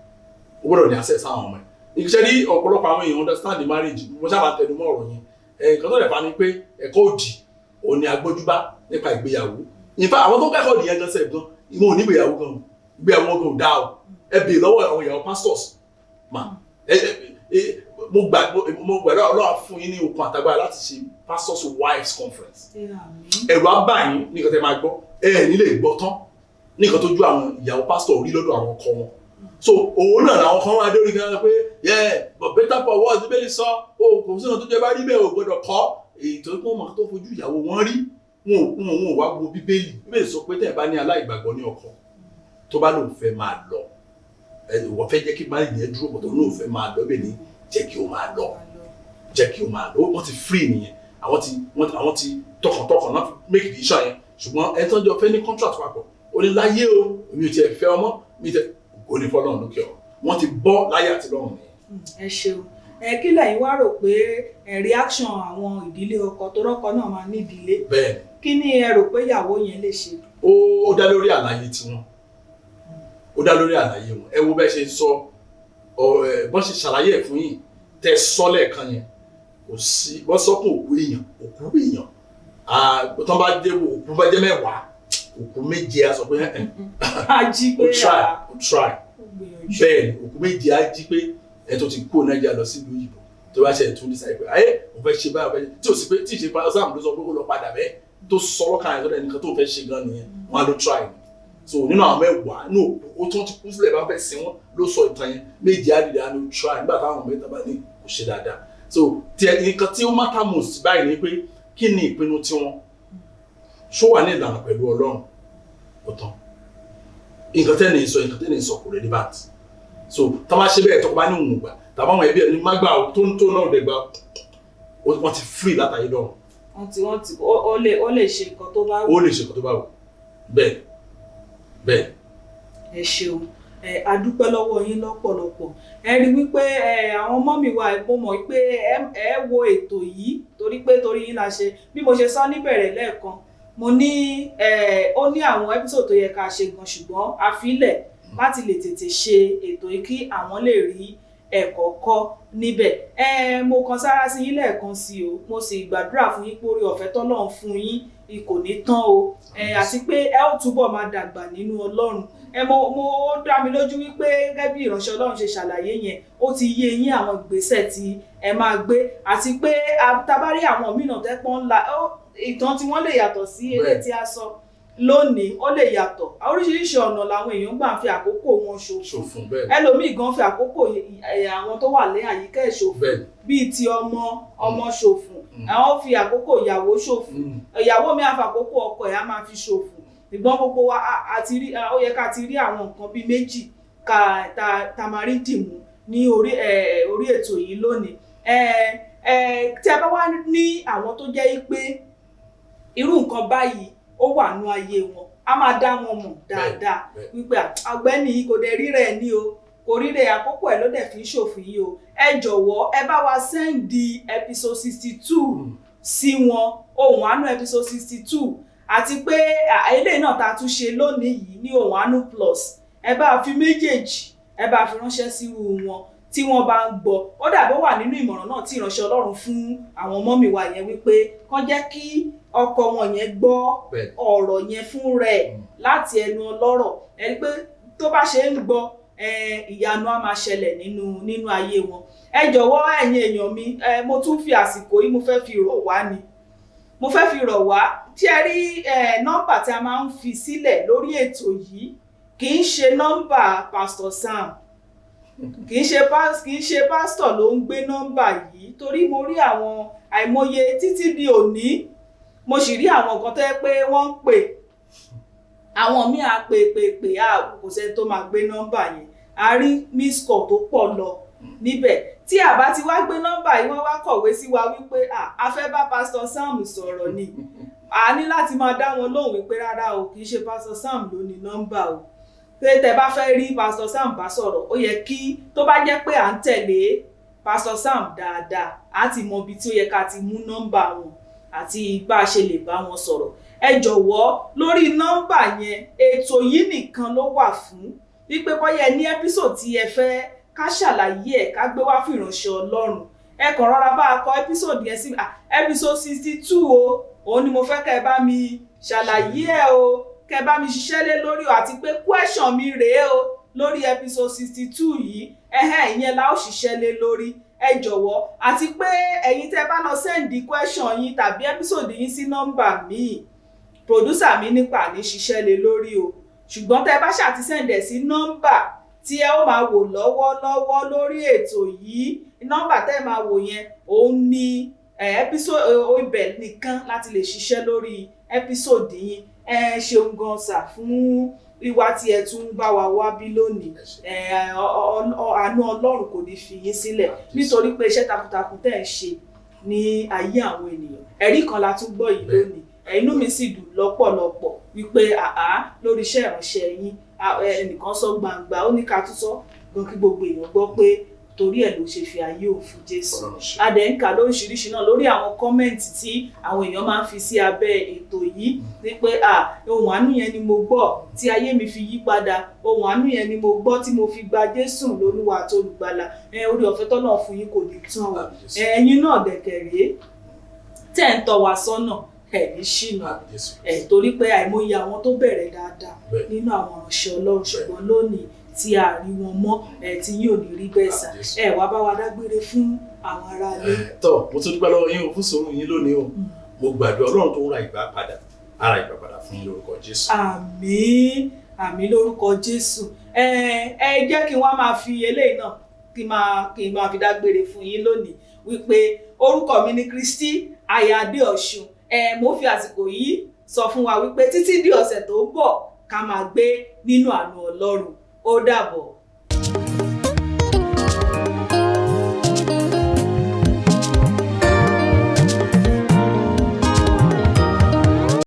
ó gbọ́dọ̀ ní access àwọn ọmọ ẹ̀ ìṣẹ́ ní ọ̀pọ̀lọpọ̀ àwọn èèyàn understand the marriage mo sábà tẹnu mọ́ ọ̀rọ̀ yẹn nǹkan tó lè fa ni pé ẹ̀kọ́ òdì òní agbójúbá nípa ìgbéyàwó ìfà àwọn tó kẹ́kọ̀ọ́ nìyẹn gan sẹ́ẹ̀ gan ìwọ̀n ò ní ìgbéyàwó gan ìgbéyàwó gan ò dáa o ẹ bèè lọ́wọ́ àwọn ìyàwó pastors ma mo gbàdúrà Ọlọ́run fún yín ní okun àtagbára láti ṣe pastors wives conference ẹ̀rù á bà yín ní nǹkan tẹ́ máa gbọ́ ẹ̀ nílé gbọ́ tán ní nǹkan tó ju àwọn ìyàwó pastor orí lọ́dọ̀ àwọn ọkọ wọn so òun náà làwọn kan wá dórí kan pé but better for worse bíbélì sọ kò sí ọ̀nà tó jẹ́ bá rí bẹ́ẹ̀ ò gbọ́dọ̀ kọ́ èyí tó kọ́ mọ̀ tó fojú ìyàwó wọn rí wọn ò wá wo bíbélì sọ pé tẹ̀ bá ní aláìgbàgbọ́ ní ọkọ tó bá lóun fẹ́ máa lọ wọ́n fẹ́ jẹ́ kí marriage yẹn dúró pọ̀ tó lóun fẹ́ máa lọ bẹ́ẹ̀ ni jẹ́ kí o máa lọ wọ́n ti free nìyẹn àwọn ti tọkàntọkàn náà make decision yẹn ṣùgbọ́n ẹ tán jọ fẹ́ ní contract papọ̀ ó ní láyé o mi ò tiẹ̀ fẹ́ ọmọ mi tẹ kò ní fọlọ́run lókè ọ wọ́n ti bọ́ láyé àti lọ́run nìyẹn. ẹ ṣeun kí lẹ́yìn wá rò pé reaction àwọn ìdílé ọkọ tó rọ́kọ náà máa ní ìdílé bẹ́ẹ̀ kí ni ẹ rò pé ìyàwó yẹn lè ṣe. ó dá lórí àlàyé tiwọn ó dá lórí àlàyé wọn ẹ wo bẹ́ẹ̀ ṣe sọ bọ́n ṣe ṣàlàyé ẹ̀ fún yìí tẹ sọ lẹ́ẹ̀kan yẹn kò sí bọ́n sọ pé òkú èèyàn tó bá dé òkú bá jẹ́ mẹ́wàá òkú méje á sọ pé a jí pé ó try bẹ́ẹ̀ ni òkú méje á jí pé ẹ tó ti kó Nàìjíríà lọ sílùú òyìnbó tó bá ṣe tún ní sáyé pé òun fẹ́ ṣe báyìí tí ò sí pé tí ì ṣe pa sáàmù ló sọ pé kó lọ padà bẹ́ẹ̀ tó sọ̀rọ̀ kan àìsàn ẹnìkan tó fẹ́ ṣe gan nìyẹn wọn á ló try ni so nínú àwọn mẹ́wàá ní òkú ó tún ti kú sílẹ̀ bá fẹ́ sin wọn ló sọ ìtàn yẹn méje á dìde á ló try nígbà táwọn mẹ́ta bá ní kò ṣe dáadáa so nǹkan tí ó matter most báyìí ni pé kí ni ìpinnu tiwọn ṣó wà ní ìlànà pẹ̀lú Ọlọ́run ọ̀tán nǹkan tẹ́ni sọ kò relevant so tá bá ṣe bẹ́ẹ̀ tó bá ní òun gbà tàbá àwọn ẹbí ẹni má gbà tó ń tó náà dẹ̀ gbà wọ́n ti free látàyé lọ́rùn. ó lè ṣe nǹkan tó bá wù. ó lè ṣe nǹkan tó bá wù bẹ́ẹ̀. ẹ ṣeun a dúpẹ́ lọ́wọ́ yín lọ́pọ̀lọpọ̀ ẹ rí wípé àwọn mọ́mì wa mo mọ̀ pé ẹ wo ètò yìí torí yín la ṣe bí mo ṣe sọ níbẹ̀rẹ̀ lẹ́ẹ̀kan mo ní ó ní àwọn episode tó yẹ ká ṣe gan ṣùgbọ́n a filẹ̀ láti lè tètè ṣe ètò yìí kí àwọn lè rí ẹ̀kọ́ kọ́ níbẹ̀ mo kan sára sí yín lẹ́ẹ̀kan sí o mo sì gbàdúrà fún yín pé oore ọ̀fẹ́ tọ́lọ́run fún yín kò ní tán o àti pé ẹ ó túbọ̀ máa dàgbà nínú Ọlọ́run mo dá mi lójú wípé gẹ́gẹ́ bí ìránṣẹ́ Ọlọ́run ṣe ṣàlàyé yẹn ó ti yé yín àwọn ìgbésẹ̀ tí ẹ máa gbé àti pé tabárí àwọn mìíràn tẹ́pọ́n ńlá ìtàn tí wọ́n lè yàtọ̀ sí eré tí a sọ lónìí ó lè yàtọ̀ oríṣiríṣi ọ̀nà làwọn èèyàn gbà ń fi àkókò wọn ṣòfò ẹlòmíì gan fi àkókò àwọn tó wà lẹ́yìn àyíká ẹ̀ ṣòfò bíi ti ọmọ ṣòfò àwọn fi àkókò ìyàwó ṣòfò ìyàwó mi àfi àkókò ọkọ ẹ̀ á máa fi ṣòfò ìgbọ́n gbogbo wa ó yẹ ká ti rí àwọn nǹkan bíi méjì tá máa rí dìmú ní orí ètò yìí lónìí tí a bá wá ní àwọn tó jẹ́ pé irú nǹkan báyìí ó wà nú ayé wọn a máa dá wọn mọ̀ dáadáa wípé ọ̀gbẹ́ni yìí kò dẹ̀ rírẹ̀ ní o kò rírẹ̀ àkókò ẹ̀ ló dẹ̀ fi ń ṣòfin yìí o ẹ jọ̀wọ́ ẹ bá wa sẹ́ndì episode 62 sí wọn ohùn àánú episode 62 àti pé eléyìí náà tá a tún ṣe lónìí yìí ní ohùn àánú plus ẹ bá fi méjèèjì ẹ bá fi ránṣẹ́ sírú wọn tí wọ́n bá ń gbọ́ ó dàbí wà nínú ìmọ̀ràn náà tí ìránṣẹ́ Ọlọ́run fún àwọn mọ́mì wa yẹn wípé kán jẹ́ kí ọkọ wọn yẹn gbọ́ ọ̀rọ̀ yẹn fún rẹ̀ láti ẹnu ọlọ́rọ̀ ẹni pé tó bá ṣe ń gbọ́ ìyanu á máa ṣẹlẹ̀ nínú ayé wọn ẹ jọ̀wọ́ ẹ̀yin èèyàn mi mo tún fi àsìkò yìí mo fẹ́ fi rọ̀ wá tí ẹ rí nọ́mbà tí a máa ń fi sílẹ̀ lórí ètò yìí kì í ṣe nọ́mbà Pastor Sam kì í ṣe pásítọ̀ ló ń gbé nọ́mbà yìí torí mo rí àwọn àìmọye títí di òní mo sì rí àwọn nǹkan tó yẹ pé wọ́n ń pè àwọn míì á pè kò sẹ́ni tó máa gbé nọ́mbà yẹn a rí miss call tó pọ̀ lọ níbẹ̀ tí a bá ti wá gbé nọ́mbà yìí wọ́n wá kọ̀wé sí wa wípé a fẹ́ bá Pastor Sam sọ̀rọ̀ ni a ní láti máa dá wọn lóhùn wípé rárá o kì í ṣe Pastor Sam ló ní nọ́mbà o pé tẹ bá fẹ́ rí Pastor Sam bá sọ̀rọ̀ ó yẹ kí tó bá jẹ́ pé à ń tẹ̀lé Pastor Sam dáadáa á ti mọ ibi tí ó yẹ ká ti mú nọ́mbà wọn àti bá a ṣe lè bá wọn sọ̀rọ̀ ẹ jọ̀wọ́ lórí nọ́mbà yẹn ètò yìí nìkan ló wà fún wípé bóyá ẹ ní ẹ́písòdù tí ẹ fẹ́ ká ṣàlàyé ẹ̀ ká gbé wá fún ìránṣẹ́ Ọlọ́run ẹ kàn rọra bá a kọ ẹ́písòdù yẹn sí ẹ́písòdù 62 o òun ni mo fẹ́ kẹ́ ẹ bá mi ṣàlàyé ẹ̀ o kẹ́ ẹ bá mi ṣiṣẹ́ lé lórí o àti pé question mi rèé o lórí ẹ́písòdù 62 yìí ìyẹn la ó ṣiṣẹ́ lé lórí ẹ jọ̀wọ́ àti pé ẹ̀yin tẹ́ bá lọ sẹ́ndì question yín tàbí ẹ́písòdù yín sí nọ́mbà míì producer mi nípa ní ṣiṣẹ́ lé lórí o ṣùgbọ́n tẹ́ bá ṣàti sẹ́ndẹ̀ sí nọ́mbà tí ẹ ó máa wò lọ́wọ́lọ́wọ́ lórí ètò yìí. Nọ́mbà tẹ́ ẹ máa wò yẹn òun ni episode ibẹ̀ nìkan láti lè ṣiṣẹ́ lórí episode yín. Ẹ ṣeun gan sà fún wíwá tí ẹ tún bá wa wá bí lónìí. Àánú Ọlọ́run kò ní fi yín sílẹ̀ nítorí pé iṣẹ́ takuntakun tẹ́ ẹ ṣe ní ayé àwọn ènìyàn. Ẹ̀rí kan la tún gbọ́ yìí lónìí. Inú mi sì dùn lọ́pọ̀lọpọ̀ wípé lórí iṣẹ́ ìránṣẹ́ yín ẹnìkan sọ gbangba ó ní ká tún sọ gan kí gbogbo èèyàn gbọ́ pé torí ẹ̀ ló ṣe fi ayé òun fún Jésù. Adẹ̀ǹkà lóríṣiríṣi náà lórí àwọn kọ́mẹ̀ǹtì tí àwọn èèyàn máa ń fi sí abẹ́ ètò yìí ní pé ohun àánú yẹn ni mo gbọ́ tí ayé mi fi yí padà, ohun àánú yẹn ni mo gbọ́ tí mo fi gba Jésù lólúwa àti olùgbàlà. Orí ọ̀fẹ́ tọ́lọ́run fún yín kò ní tán o. Ẹ̀yin náà dẹ̀kẹ̀rẹ́ tẹ̀ ń tọ́ wa sọ́nà ní ṣìnà torí pé àìmọye àwọn tó bẹ̀rẹ̀ dáadáa nínú àwọn ìránṣẹ́ Ọlọ́run ṣùgbọ́n lónìí tí a rí wọn mọ́ tí yóò ní rí bẹ́ẹ̀ sà. Wá bá wa dágbére fún àwọn aráalé. Tọ́ mo tún dúpẹ́ lọ́wọ́ yín o fún sùúrù yín lónìí o. Mo gbàdúrà Ọlọ́run tó ń ra ìgbà padà ara ìgbà padà fún yín lórúkọ Jésù. Àmín àmín lórúkọ Jésù. Ẹ jẹ́ kí wọ́n máa fi eléyìí náà kí n máa fi dágbére fún yín lónìí wípé orúkọ mi ni Kristi aya Adéọ̀ṣun. Mo fi àsìkò yìí sọ fún wa wípé títí di ọ̀sẹ̀ tó ń bọ̀ ká máa gbé nínú àánú Ọlọ́run. Ó dàbọ̀.